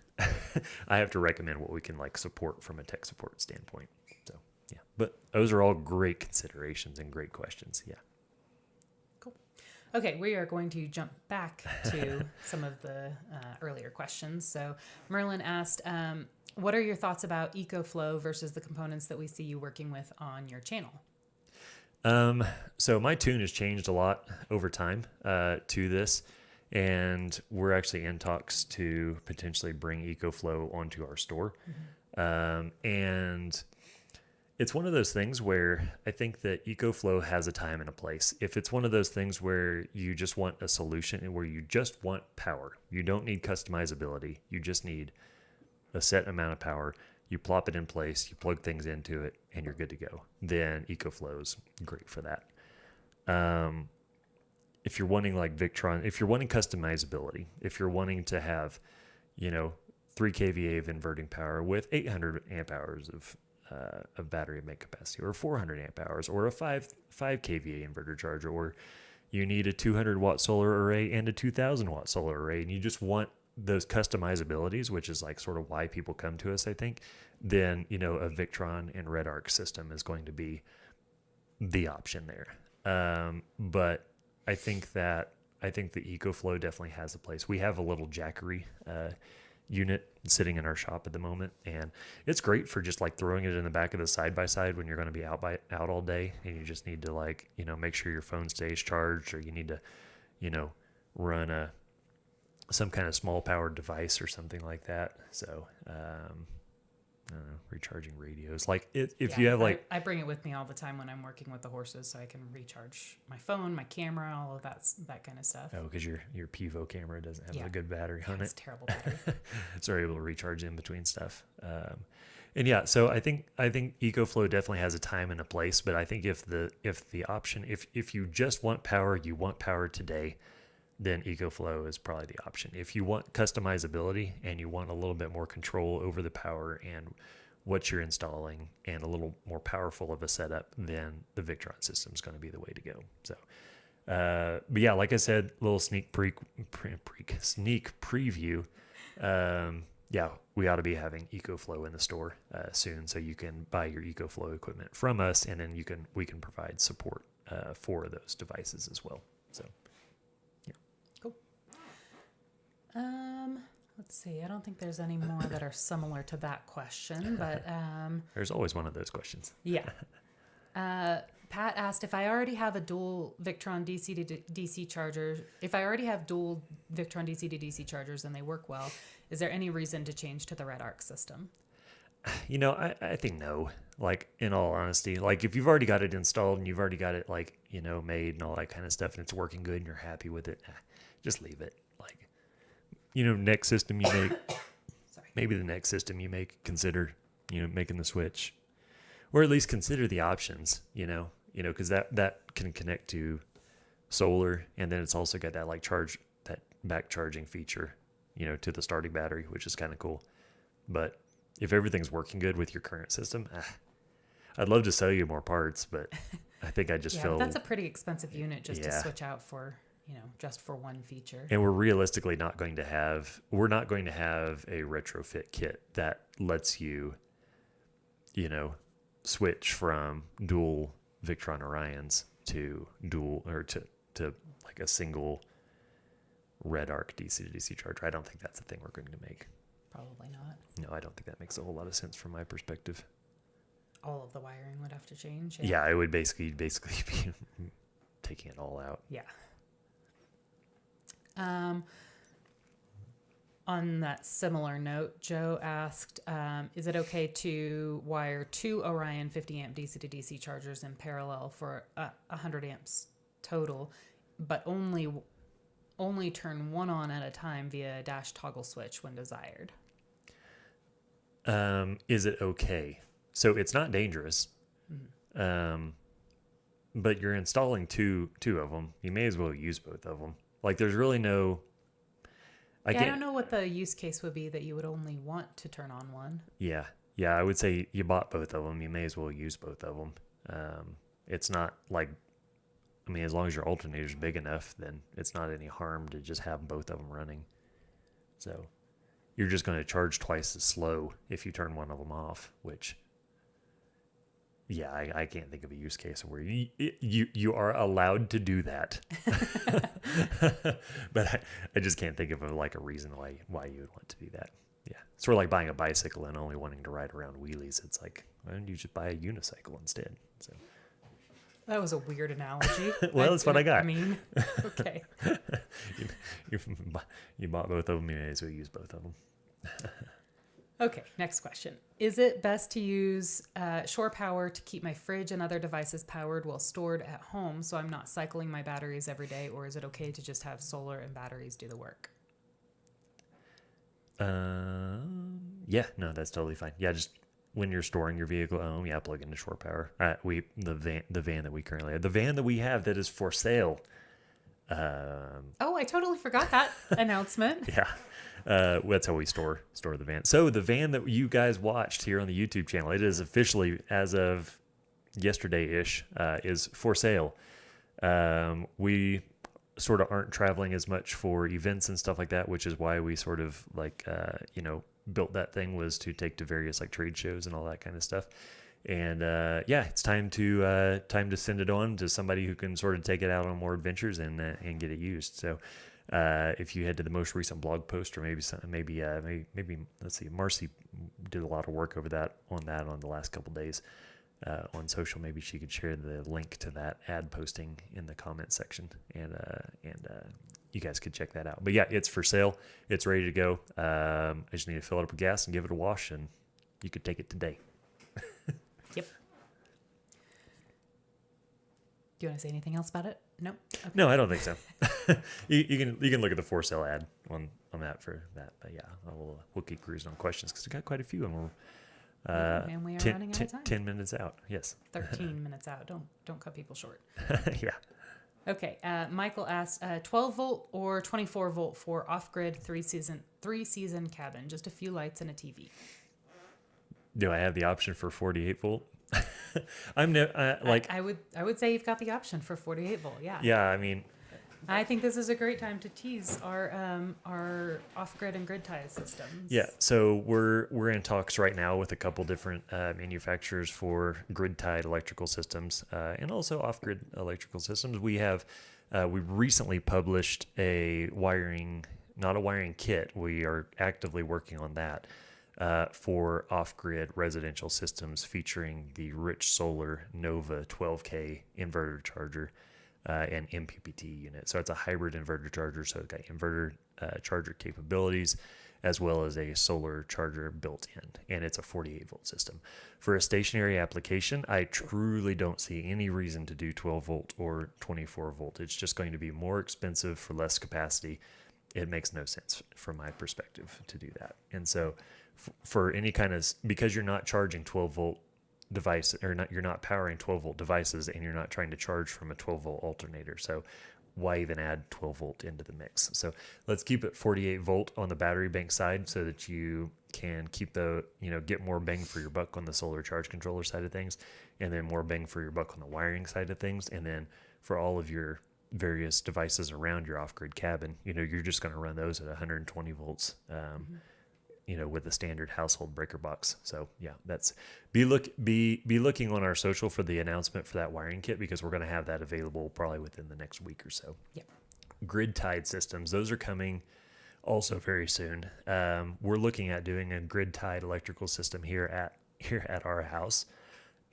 I have to recommend what we can, like, support from a tech support standpoint. So yeah, but those are all great considerations and great questions. Yeah. Okay, we are going to jump back to some of the earlier questions. So Merlin asked, what are your thoughts about EcoFlow versus the components that we see you working with on your channel? So my tune has changed a lot over time to this, and we're actually in talks to potentially bring EcoFlow onto our store. And it's one of those things where I think that EcoFlow has a time and a place. If it's one of those things where you just want a solution and where you just want power, you don't need customizability, you just need a set amount of power, you plop it in place, you plug things into it, and you're good to go, then EcoFlow is great for that. If you're wanting, like, Victron, if you're wanting customizability, if you're wanting to have 3 kVA of inverting power with 800 amp hours of battery make capacity, or 400 amp hours, or a 5 kVA inverter charger, or you need a 200 watt solar array and a 2000 watt solar array, and you just want those customizabilities, which is, like, sort of why people come to us, I think, then a Victron and RedArc system is going to be the option there. But I think the EcoFlow definitely has a place. We have a little Jackery unit sitting in our shop at the moment, and it's great for just, like, throwing it in the back of the side-by-side when you're going to be out all day and you just need to, like, make sure your phone stays charged, or you need to run some kind of small powered device or something like that. So I don't know, recharging radios, like, if you have, like, I bring it with me all the time when I'm working with the horses, so I can recharge my phone, my camera, all of that kind of stuff. Oh, because your Pivo camera doesn't have a good battery on it. It's terrible battery. So you're able to recharge in between stuff. And yeah, so I think EcoFlow definitely has a time and a place, but I think if the option, if you just want power, you want power today, then EcoFlow is probably the option. If you want customizability and you want a little bit more control over the power and what you're installing and a little more powerful of a setup, then the Victron system is going to be the way to go. So, but yeah, like I said, little sneak preview. Yeah, we ought to be having EcoFlow in the store soon, so you can buy your EcoFlow equipment from us, and then we can provide support for those devices as well. So. Let's see. I don't think there's any more that are similar to that question, but there's always one of those questions. Yeah. Pat asked if I already have a dual Victron DC to DC charger. If I already have dual Victron DC to DC chargers and they work well, is there any reason to change to the RedArc system? I think no. Like, in all honesty, like, if you've already got it installed and you've already got it, like, made and all that kind of stuff, and it's working good and you're happy with it, just leave it. Like, next system you make, maybe the next system you make, consider, making the switch, or at least consider the options, because that can connect to solar, and then it's also got that, like, that back charging feature, to the starting battery, which is kind of cool. But if everything's working good with your current system, I'd love to sell you more parts, but I think I just feel that's a pretty expensive unit just to switch out for. Just for one feature. And we're realistically not going to have a retrofit kit that lets you, switch from dual Victron Orions to like a single RedArc DC to DC charger. I don't think that's the thing we're going to make. Probably not. No, I don't think that makes a whole lot of sense from my perspective. All of the wiring would have to change. Yeah, it would basically be taking it all out. Yeah. On that similar note, Joe asked, is it okay to wire 2 Orion 50 amp DC to DC chargers in parallel for 100 amps total, but only only turn one on at a time via a dash toggle switch when desired. Is it okay? So it's not dangerous. But you're installing two of them. You may as well use both of them. Like, there's really no. I don't know what the use case would be that you would only want to turn on one. Yeah. I would say you bought both of them. You may as well use both of them. It's not like, I mean, as long as your alternator's big enough, then it's not any harm to just have both of them running. So you're just going to charge twice as slow if you turn one of them off, which. Yeah, I can't think of a use case where you are allowed to do that. But I just can't think of a reason why you would want to do that. Yeah, sort of like buying a bicycle and only wanting to ride around wheelies. It's like, why don't you just buy a unicycle instead? So that was a weird analogy. Well, that's what I got. I mean, okay. You bought both of them. You may as well use both of them. Okay, next question. Is it best to use shore power to keep my fridge and other devices powered while stored at home so I'm not cycling my batteries every day, or is it okay to just have solar and batteries do the work? Yeah, no, that's totally fine. Yeah, just when you're storing your vehicle at home, plug into shore power. The van that we currently have, the van that we have that is for sale. Oh, I totally forgot that announcement. Yeah. That's how we store the van. So the van that you guys watched here on the YouTube channel, it is officially, as of yesterday-ish, is for sale. We sort of aren't traveling as much for events and stuff like that, which is why we sort of built that thing, was to take to various trade shows and all that kind of stuff. And it's time to send it on to somebody who can sort of take it out on more adventures and get it used. So. If you head to the most recent blog post, or maybe let's see, Marcy did a lot of work over on the last couple days on social. Maybe she could share the link to that ad posting in the comment section, and you guys could check that out. But yeah, it's for sale. It's ready to go. I just need to fill it up with gas and give it a wash, and you could take it today. Yep. Do you want to say anything else about it? No. Okay. No, I don't think so. you can look at the for sale ad on that for that. But yeah, we'll keep cruising on questions because we got quite a few, and we're and we are running out of time. 10 minutes out. Yes. 13 minutes out. Don't cut people short. Yeah. Okay. Michael asked, 12 volt or 24 volt for off-grid three season cabin, just a few lights and a TV. Do I have the option for 48 volt? I would say you've got the option for 48 volt. Yeah. Yeah. I mean, I think this is a great time to tease our off-grid and grid tie systems. Yeah. So we're in talks right now with a couple different manufacturers for grid tied electrical systems and also off-grid electrical systems. We recently published not a wiring kit. We are actively working on that. For off-grid residential systems featuring the Rich Solar Nova 12K inverter charger and MPPT unit. So it's a hybrid inverter charger. So it's got inverter charger capabilities as well as a solar charger built in. And it's a 48 volt system. For a stationary application, I truly don't see any reason to do 12 volt or 24 volt. It's just going to be more expensive for less capacity. It makes no sense from my perspective to do that. And so for any kind of, because you're not charging 12 volt device, or you're not powering 12 volt devices, and you're not trying to charge from a 12 volt alternator. So why even add 12 volt into the mix? So let's keep it 48 volt on the battery bank side so that you can keep get more bang for your buck on the solar charge controller side of things, and then more bang for your buck on the wiring side of things. And then for all of your various devices around your off-grid cabin, you're just going to run those at 120 volts, with the standard household breaker box. So yeah, that's be looking on our social for the announcement for that wiring kit, because we're going to have that available probably within the next week or so. Yep. Grid tied systems, those are coming also very soon. We're looking at doing a grid tied electrical system here at our house,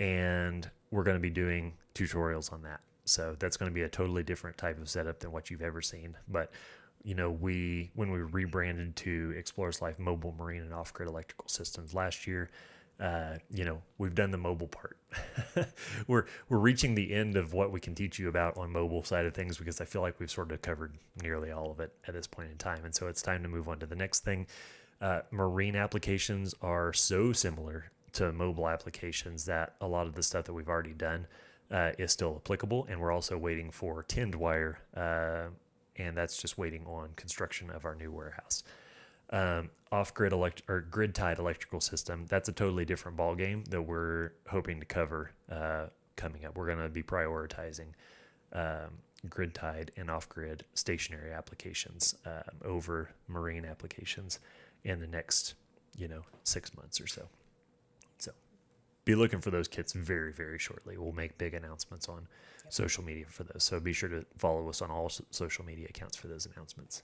and we're going to be doing tutorials on that. So that's going to be a totally different type of setup than what you've ever seen. But, when we rebranded to Explorers Life Mobile Marine and Off-Grid Electrical Systems last year, we've done the mobile part. we're reaching the end of what we can teach you about on mobile side of things, because I feel like we've sort of covered nearly all of it at this point in time. And so it's time to move on to the next thing. Marine applications are so similar to mobile applications that a lot of the stuff that we've already done is still applicable. And we're also waiting for tinned wire, and that's just waiting on construction of our new warehouse. Off-grid or grid-tied electrical system, that's a totally different ball game that we're hoping to cover coming up. We're going to be prioritizing grid-tied and off-grid stationary applications over marine applications in the next 6 months or so. So be looking for those kits very, very shortly. We'll make big announcements on social media for those, so be sure to follow us on all social media accounts for those announcements.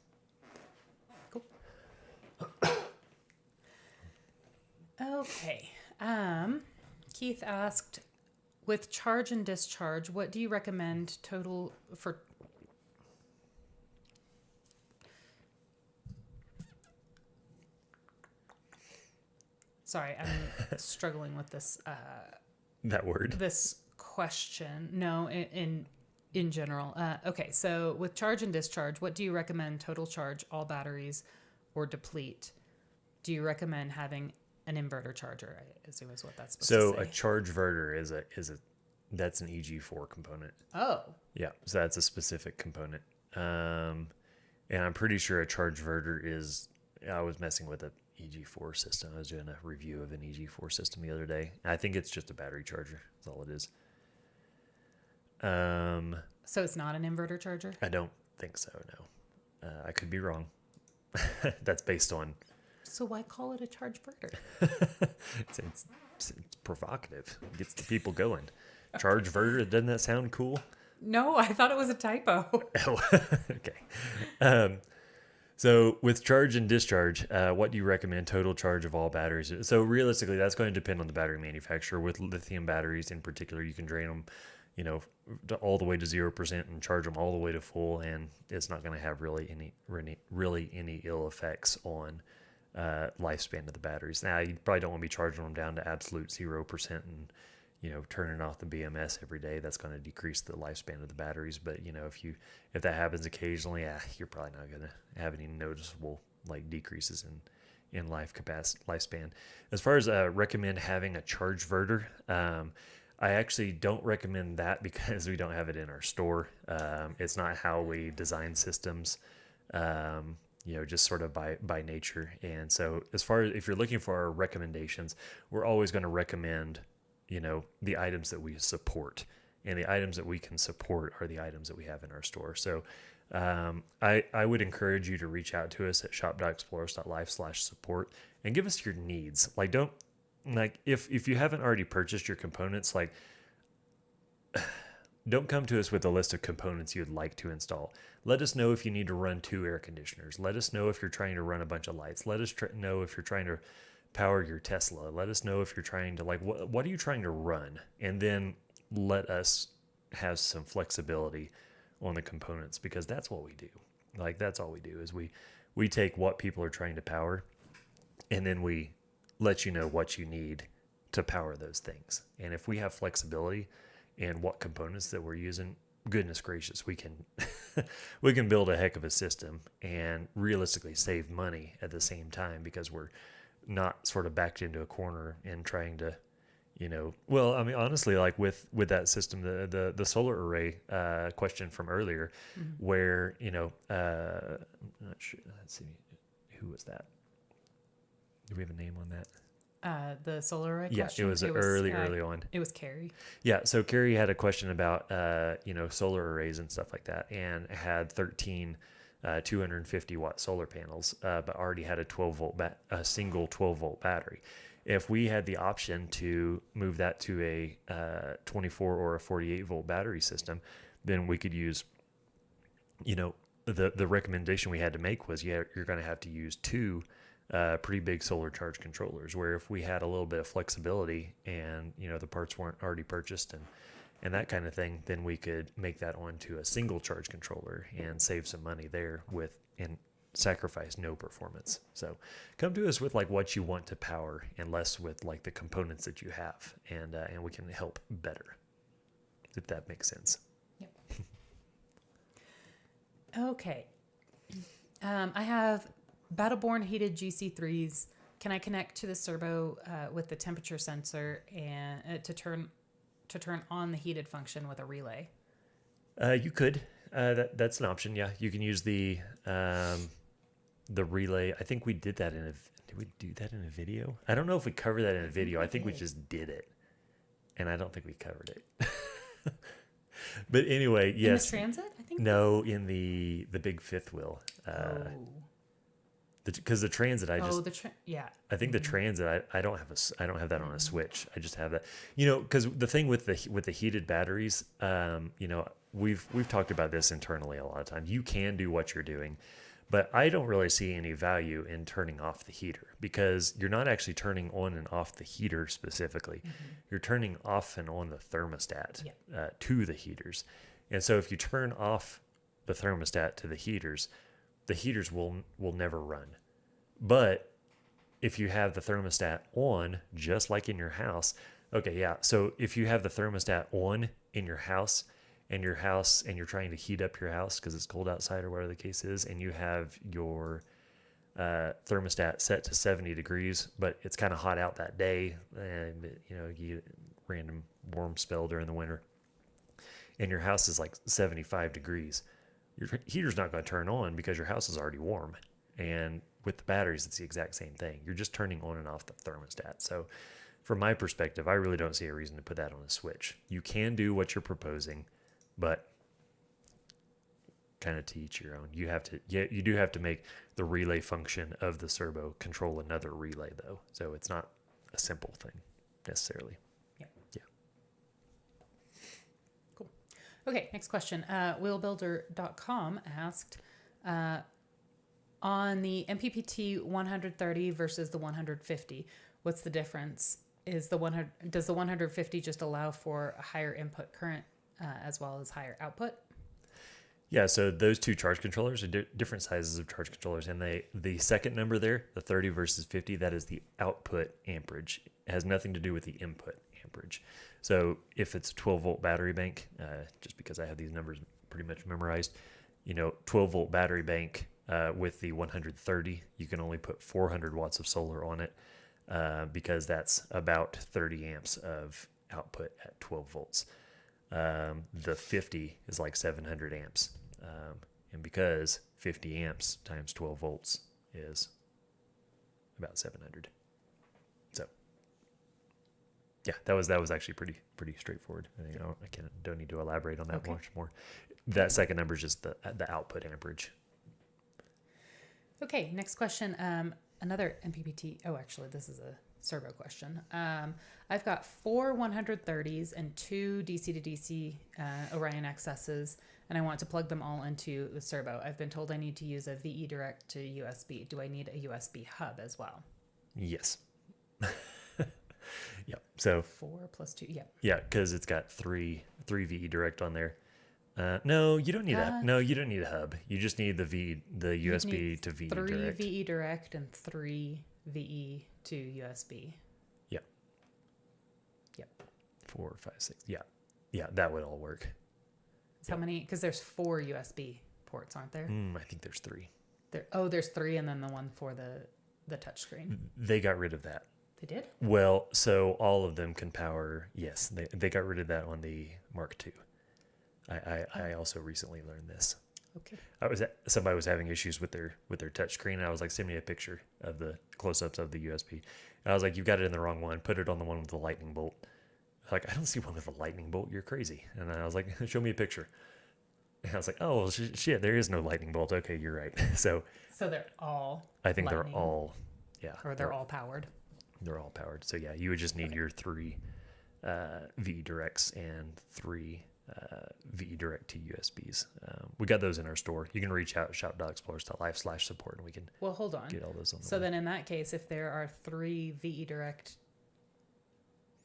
Okay. Keith asked, with charge and discharge, what do you recommend total for? Sorry, I'm struggling with this. That word. This question. No, in general. Okay, so with charge and discharge, what do you recommend total charge, all batteries, or deplete? Do you recommend having an inverter charger? I assume is what that's supposed to say. So a charge verter that's an EG4 component. Oh. Yeah, so that's a specific component. And I'm pretty sure a charge verter I was messing with an EG4 system. I was doing a review of an EG4 system the other day. I think it's just a battery charger. That's all it is. So it's not an inverter charger? I don't think so, no. I could be wrong. That's based on... So why call it a charge verter? it's provocative. It gets the people going. Charge verter, doesn't that sound cool? No, I thought it was a typo. Oh, okay. So with charge and discharge, what do you recommend total charge of all batteries? So realistically, that's going to depend on the battery manufacturer. With lithium batteries in particular, you can drain them, all the way to 0% and charge them all the way to full, and it's not going to have really any ill effects on lifespan of the batteries. Now, you probably don't want to be charging them down to absolute 0% and turning off the BMS every day. That's going to decrease the lifespan of the batteries. But if that happens occasionally, you're probably not going to have any noticeable decreases in lifespan. As far as recommend having a charge verter, I actually don't recommend that because we don't have it in our store. It's not how we design systems. Just sort of by nature. And so as far as if you're looking for our recommendations, we're always going to recommend, the items that we support, and the items that we can support are the items that we have in our store. So I would encourage you to reach out to us at shop.explorers.life/support and give us your needs. If you haven't already purchased your components, don't come to us with a list of components you'd like to install. Let us know if you need to run 2 air conditioners. Let us know if you're trying to run a bunch of lights. Let us know if you're trying to power your Tesla. Let us know if you're trying to what are you trying to run? And then let us have some flexibility on the components, because that's what we do. That's all we do is we take what people are trying to power, and then we let you know what you need to power those things. And if we have flexibility in what components that we're using, goodness gracious, we can we can build a heck of a system and realistically save money at the same time, because we're not sort of backed into a corner and trying to, honestly, with that system, the solar array question from earlier, mm-hmm. where, I'm not sure, let's see, who was that? Do we have a name on that? The solar array question? Yeah, it was early on. It was Carrie. Yeah, so Carrie had a question about, solar arrays and stuff like that, and had 13 250-watt solar panels, but already had a single 12-volt battery. If we had the option to move that to a 24 or a 48-volt battery system, then we could use, the recommendation we had to make was, you're going to have to use 2 pretty big solar charge controllers, where if we had a little bit of flexibility and the parts weren't already purchased and that kind of thing, then we could make that onto a single charge controller and save some money there and sacrifice no performance. So come to us with like what you want to power and less with like the components that you have, and we can help better, if that makes sense. Yep. Okay. I have Battleborn heated GC3s. Can I connect to the servo with the temperature sensor and to turn on the heated function with a relay? You could. That's an option. Yeah, you can use the relay. I think we did that did we do that in a video? I don't know if we covered that in a video. I think we just did it, and I don't think we covered it. But anyway, yes. In the Transit, I think. No, in the big fifth wheel. Because the Transit, I think the Transit, I don't have that on a switch. I just have that, because the thing with the heated batteries, we've talked about this internally a lot of times. You can do what you're doing, but I don't really see any value in turning off the heater, because you're not actually turning on and off the heater specifically. Mm-hmm. You're turning off and on the thermostat to the heaters. And so if you turn off the thermostat to the heaters will never run. But if you have the thermostat on, just like in your house, so if you have the thermostat on in your house and you're trying to heat up your house because it's cold outside or whatever the case is, and you have your thermostat set to 70 degrees, but it's kind of hot out that day, and you random warm spell during the winter, and your house is like 75 degrees, your heater's not going to turn on because your house is already warm. And with the batteries, it's the exact same thing. You're just turning on and off the thermostat. So from my perspective, I really don't see a reason to put that on a switch. You can do what you're proposing, but kind of to each your own. You do have to make the relay function of the servo control another relay, though. So it's not a simple thing necessarily. Yeah. Cool. Okay, next question. Wheelbuilder.com asked, on the MPPT 130 versus the 150, what's the difference? Does the 150 just allow for a higher input current as well as higher output? Yeah, so those two charge controllers are different sizes of charge controllers, and the second number there, the 30 versus 50, that is the output amperage. It has nothing to do with the input amperage. So if it's a 12-volt battery bank, just because I have these numbers pretty much memorized, 12-volt battery bank with the 130, you can only put 400 watts of solar on it because that's about 30 amps of output at 12 volts. The 50 is like 700 amps. And because 50 amps times 12 volts is about 700. So yeah, that was actually pretty straightforward. I don't need to elaborate on that much more. That second number is just the output amperage. Okay, next question. Another MPPT. Oh, actually, this is a servo question. I've got 4 130s and 2 DC to DC Orion XSs, and I want to plug them all into the servo. I've been told I need to use a VE direct to USB. Do I need a USB hub as well? Yes. Yep. So 4 plus 2. Yep. Yeah, because it's got three VE direct on there. No, you don't need that. No, you don't need a hub. You just need the USB to VE direct. 3 VE direct and 3 VE to USB. Yeah. Yep. 4, 5, 6. Yeah. Yeah, that would all work. So how many? Because there's 4 USB ports, aren't there? I think there's 3. There's 3, and then the one for the touchscreen. They got rid of that. They did? Well, so all of them can power. Yes, they got rid of that on the Mark II. I also recently learned this. Okay. Somebody was having issues with their touchscreen, and I was like, send me a picture of the close-ups of the USB. And I was like, you've got it in the wrong one. Put it on the one with the lightning bolt. Like, I don't see one with a lightning bolt. You're crazy. And I was like, show me a picture. And I was like, oh, well, shit, there is no lightning bolt. Okay, you're right. So they're all I think lightning, they're all, yeah. Or they're all powered. They're all powered. So, yeah, you would just need your 3 VE directs and 3 VE direct to USBs. We got those in our store. You can reach out shop.explorers.life/support, and we can hold on. Get all those on the So then in that case, if there are 3 VE direct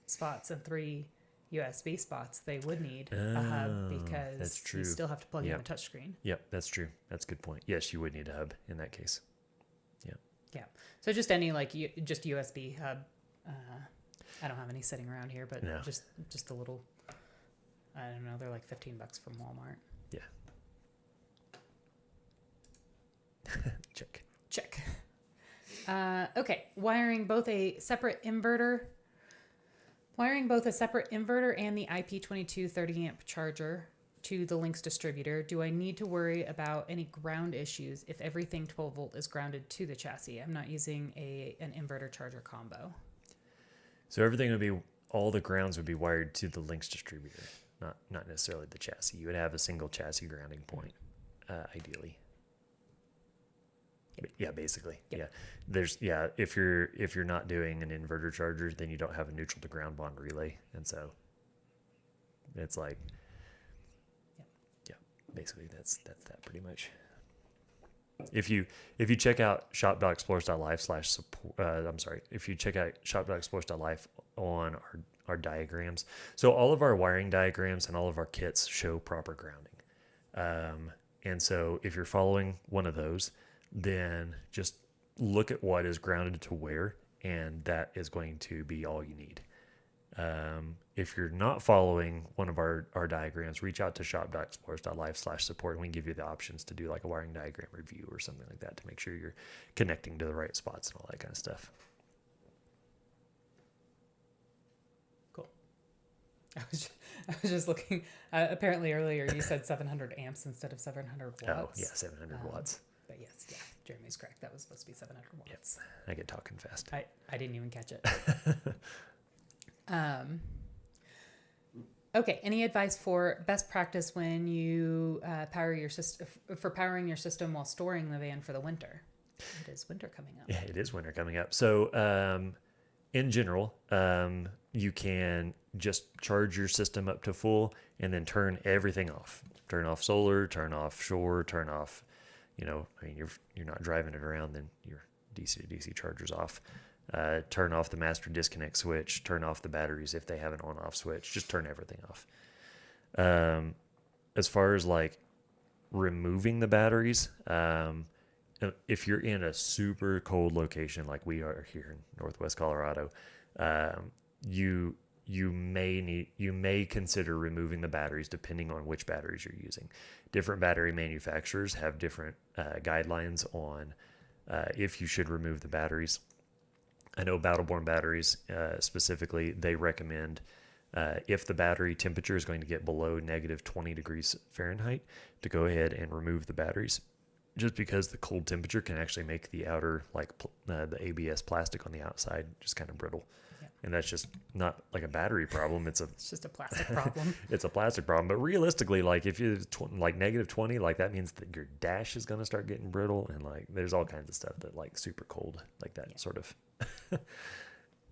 spots and 3 USB spots, they would need a hub because that's true. you still have to plug in Yep. a touchscreen. Yep, that's true. That's a good point. Yes, you would need a hub in that case. Yeah. So just any just USB hub. I don't have any sitting around here, but No. just a little. I don't know. They're like $15 from Walmart. Yeah. Check. Okay. Wiring both a separate inverter and the IP22 30 amp charger to the Lynx distributor. Do I need to worry about any ground issues if everything 12 volt is grounded to the chassis? I'm not using an inverter charger combo. So everything would be, all the grounds would be wired to the Lynx distributor, not necessarily the chassis. You would have a single chassis grounding point, ideally. Yep. Yeah, basically. Yep. Yeah. If you're not doing an inverter charger, then you don't have a neutral to ground bond relay, and so it's like, yeah, basically that's that pretty much. If you check out shop.explorers.live/support, if you check out shop.explorers.live on our diagrams, so all of our wiring diagrams and all of our kits show proper grounding, and so if you're following one of those, then just look at what is grounded to where, and that is going to be all you need. If you're not following one of our diagrams, reach out to shop.explorers.live/support, and we can give you the options to do like a wiring diagram review or something like that to make sure you're connecting to the right spots and all that kind of stuff. Cool. I was just looking. Apparently earlier you said 700 amps instead of 700 watts. Oh, yeah, 700 watts. But yes, yeah, Jeremy's correct. That was supposed to be 700 watts. Yep. I get talking fast. I didn't even catch it. Okay. Any advice for best practice when you power your system for powering your system while storing the van for the winter? It is winter coming up. Yeah, it is winter coming up. So, in general, you can just charge your system up to full and then turn everything off. Turn off solar, turn off shore, turn off, you're not driving it around, then your DC to DC charger's off. Turn off the master disconnect switch, turn off the batteries if they have an on-off switch, just turn everything off. As far as like removing the batteries, if you're in a super cold location like we are here in Northwest Colorado, you may consider removing the batteries depending on which batteries you're using. Different battery manufacturers have different guidelines on if you should remove the batteries. I know Battleborn batteries specifically, they recommend if the battery temperature is going to get below negative 20 degrees Fahrenheit to go ahead and remove the batteries, just because the cold temperature can actually make the outer, the ABS plastic on the outside just kind of brittle. Yeah. And that's just not like a battery problem. It's just a plastic problem. It's a plastic problem. But realistically, like if you're negative 20, like that means that your dash is going to start getting brittle, and like there's all kinds of stuff that like super cold like that sort of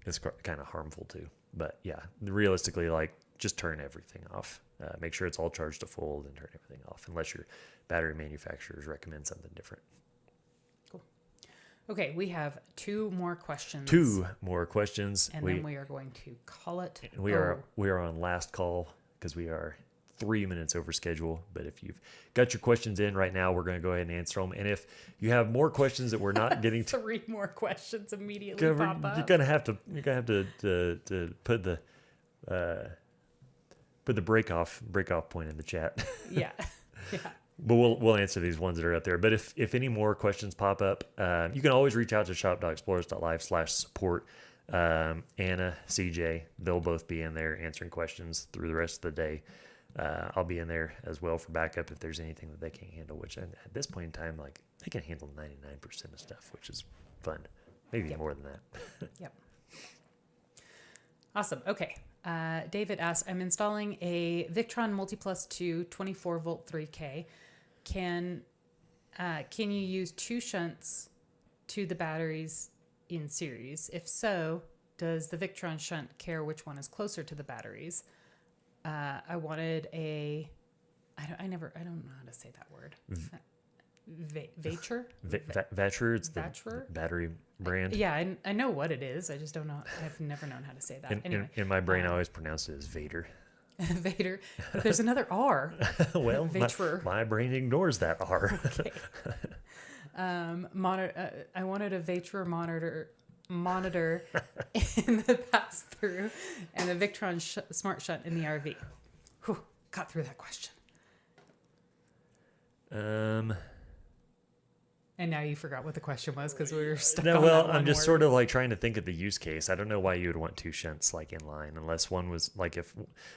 it's kind of harmful too. But yeah, realistically, like just turn everything off. Make sure it's all charged to full, then turn everything off, unless your battery manufacturers recommend something different. Cool. Okay, we have two more questions. And then we are going to call it. We are on last call because we are 3 minutes over schedule. But if you've got your questions in right now, we're going to go ahead and answer them. And if you have more questions that we're not getting to, 3 more questions immediately pop up. You're gonna have to put the break off point in the chat. Yeah. But we'll answer these ones that are out there. But if any more questions pop up, you can always reach out to shop.explorers.live/support. Anna, CJ, they'll both be in there answering questions through the rest of the day. I'll be in there as well for backup if there's anything that they can't handle, which at this point in time, like they can handle 99% of stuff, which is fun. Maybe more than that. Yep. Awesome. Okay. David asks, I'm installing a Victron Multiplus 2 24 volt 3K. Can you use 2 shunts to the batteries in series? If so, does the Victron shunt care which one is closer to the batteries? I wanted I don't know how to say that word. Vature? Vature, it's the Vature? battery brand. Yeah, I know what it is. I just don't know. I've never known how to say that. Anyway, In my brain, I always pronounce it as Vader. Vader. But there's another R. Well, Vature. my brain ignores that R. Okay. I wanted a Vature monitor in the pass-through and a Victron smart shunt in the RV. Whew, got through that question. And now you forgot what the question was because we were stuck on Well, that I'm one just word. sort of like trying to think of the use case. I don't know why you would want two shunts like in line unless one was like if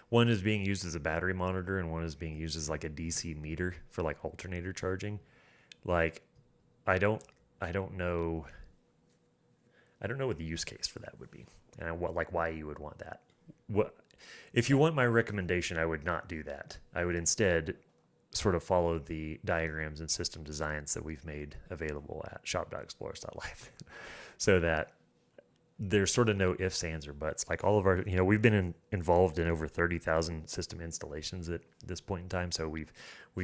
one is being used as a battery monitor and one is being used as like a DC meter for like alternator charging. Like I don't know what the use case for that would be and why you would want that. What if you want my recommendation, I would not do that. I would instead sort of follow the diagrams and system designs that we've made available at shop.explorers.life so that there's sort of no ifs, ands, or buts. Like all of our, we've been involved in over 30,000 system installations at this point in time. So we've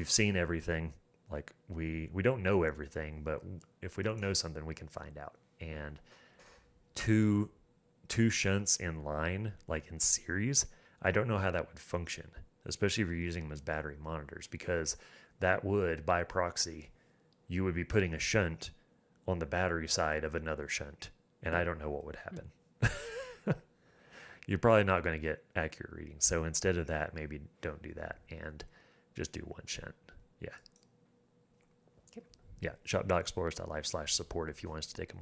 seen everything. Like we don't know everything, but if we don't know something, we can find out. And two shunts in line, like in series, I don't know how that would function, especially if you're using them as battery monitors, because that would, by proxy, you would be putting a shunt on the battery side of another shunt, and I don't know what would happen. You're probably not going to get accurate readings. So instead of that, maybe don't do that and just do one shunt. Yeah. Okay. Yeah, shop.explorers.life/support if you want us to take a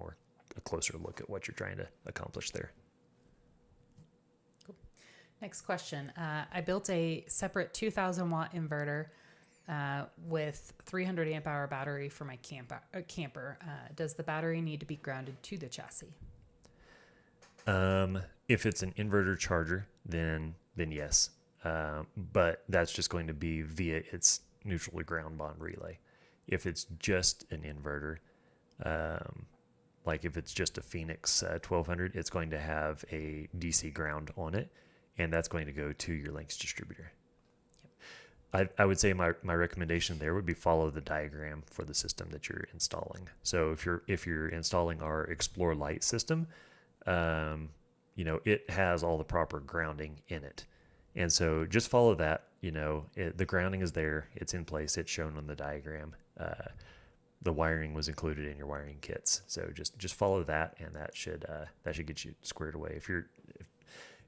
closer look at what you're trying to accomplish there. Next question. I built a separate 2,000 watt inverter with 300 amp hour battery for my camper. Does the battery need to be grounded to the chassis? If it's an inverter charger, then yes. But that's just going to be via its neutral to ground bond relay. If it's just an inverter, like if it's just a Phoenix 1200, it's going to have a DC ground on it, and that's going to go to your Lynx distributor. Yep. I would say my recommendation there would be follow the diagram for the system that you're installing. So if you're installing our Explore Lite system, it has all the proper grounding in it. And so just follow that, the grounding is there, it's in place, it's shown on the diagram. The wiring was included in your wiring kits. So just follow that, and that should get you squared away.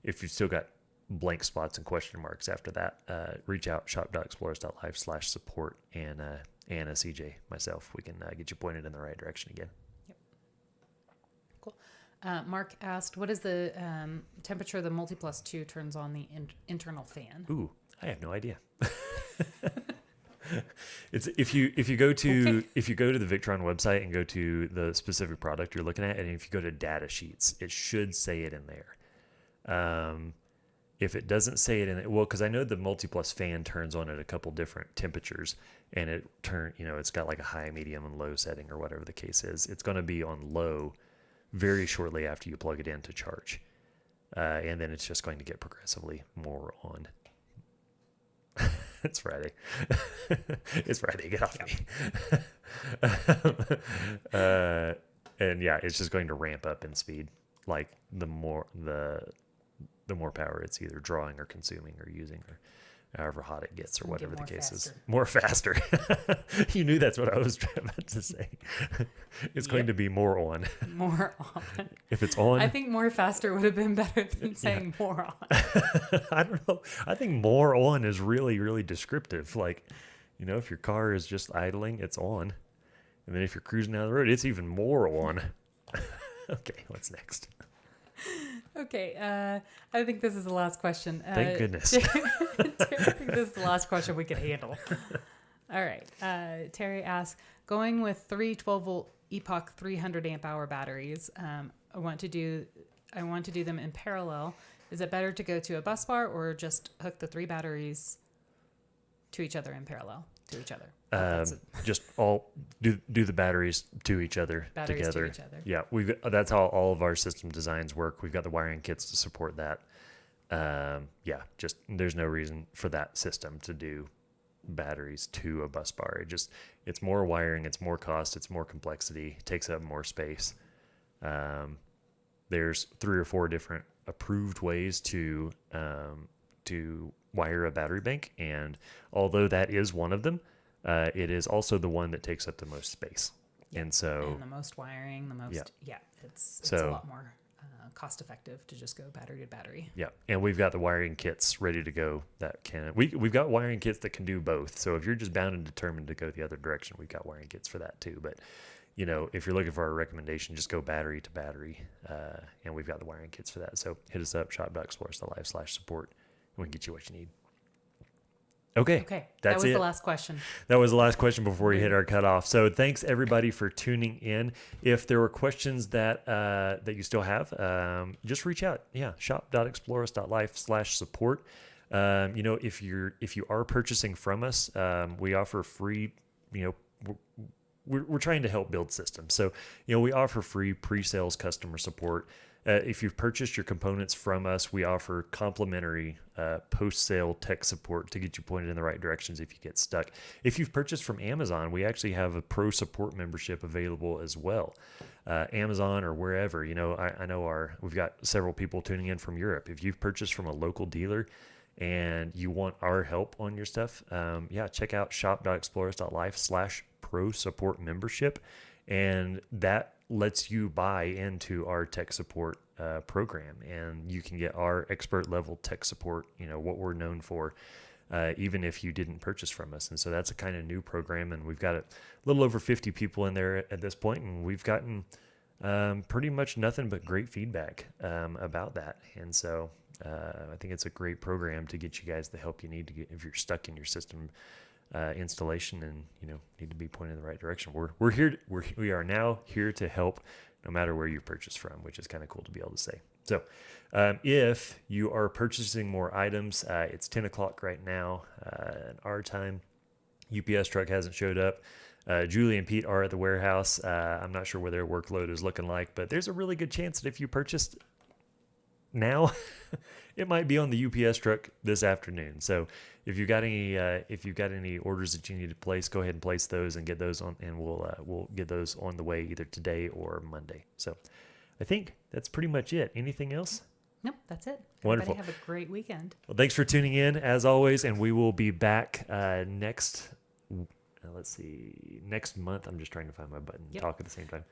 If you've still got blank spots and question marks after that, reach out shop.explorers.life/support, and Anna, CJ, myself, we can get you pointed in the right direction again. Yep. Cool. Mark asked, what is the temperature the Multiplus 2 turns on the internal fan? Ooh, I have no idea. It's if you go to the Victron website and go to the specific product you're looking at, and if you go to data sheets, it should say it in there. If it doesn't say it in it, well, because I know the Multiplus fan turns on at a couple different temperatures, and it's got like a high, medium, and low setting or whatever the case is. It's going to be on low very shortly after you plug it in to charge, and then it's just going to get progressively more on. It's Friday. It's Friday. Get off me. And yeah, it's just going to ramp up in speed. Like the more power it's either drawing or consuming or using, or however hot it gets, or whatever the case is. More faster. You knew that's what I was about to say. It's going to be more on. More on. If it's on. I think more faster would have been better than saying more on. I don't know. I think more on is really, really descriptive. Like, if your car is just idling, it's on. And then if you're cruising down the road, it's even more on. Okay, what's next? Okay, I think this is the last question. Thank goodness. I think this is the last question we can handle. All right. Terry asks, going with 3 12-volt Epoch 300 amp hour batteries, I want to do them in parallel. Is it better to go to a bus bar or just hook the 3 batteries to each other in parallel to each other? Just all do the batteries to each other together. To each other. Yeah, that's how all of our system designs work. We've got the wiring kits to support that. Just there's no reason for that system to do batteries to a bus bar. It's more wiring, it's more cost, it's more complexity, takes up more space. There's 3 or 4 different approved ways to wire a battery bank, and although that is one of them, it is also the one that takes up the most space. Yep. And so, and the most wiring, the most, it's So- a lot more cost effective to just go battery to battery. yeah, and we've got the wiring kits ready to go that we've got wiring kits that can do both. So if you're just bound and determined to go the other direction, we've got wiring kits for that too. But if you're looking for a recommendation, just go battery to battery, and we've got the wiring kits for that. So hit us up, shop.explorers.life/support, and we can get you what you need. Okay, Okay, that's that was it. the last question. That was the last question before we hit our cutoff. So thanks everybody for tuning in. If there were questions that you still have, just reach out. Yeah, shop.explorers.life/support. If you are purchasing from us, we offer free. We're trying to help build systems. So we offer free pre-sales customer support. If you've purchased your components from us, we offer complimentary post-sale tech support to get you pointed in the right directions if you get stuck. If you've purchased from Amazon, we actually have a pro support membership available as well. Amazon or wherever, I know we've got several people tuning in from Europe. If you've purchased from a local dealer and you want our help on your stuff, check out shop.explorers.life/pro support membership. And that lets you buy into our tech support program, and you can get our expert level tech support, what we're known for, even if you didn't purchase from us. And so that's a kind of new program, and we've got a little over 50 people in there at this point, and we've gotten pretty much nothing but great feedback about that. And so I think it's a great program to get you guys the help you need to get if you're stuck in your system installation and need to be pointed in the right direction. We're here. We are now here to help, no matter where you purchase from, which is kind of cool to be able to say. So, if you are purchasing more items, it's 10 o'clock right now in our time. UPS truck hasn't showed up. Julie and Pete are at the warehouse. I'm not sure what their workload is looking like, but there's a really good chance that if you purchased now, it might be on the UPS truck this afternoon. So if you've got any orders that you need to place, go ahead and place those and get those on, and we'll get those on the way either today or Monday. So I think that's pretty much it. Anything else? Nope, that's it. Wonderful. Everybody have a great weekend. Well, thanks for tuning in as always, and we will be back next month. I'm just trying to find my button and talk at the same time.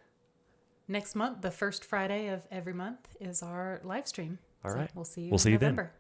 Next month, the first Friday of every month is our live stream. All right. We'll see you We'll in see you then. November.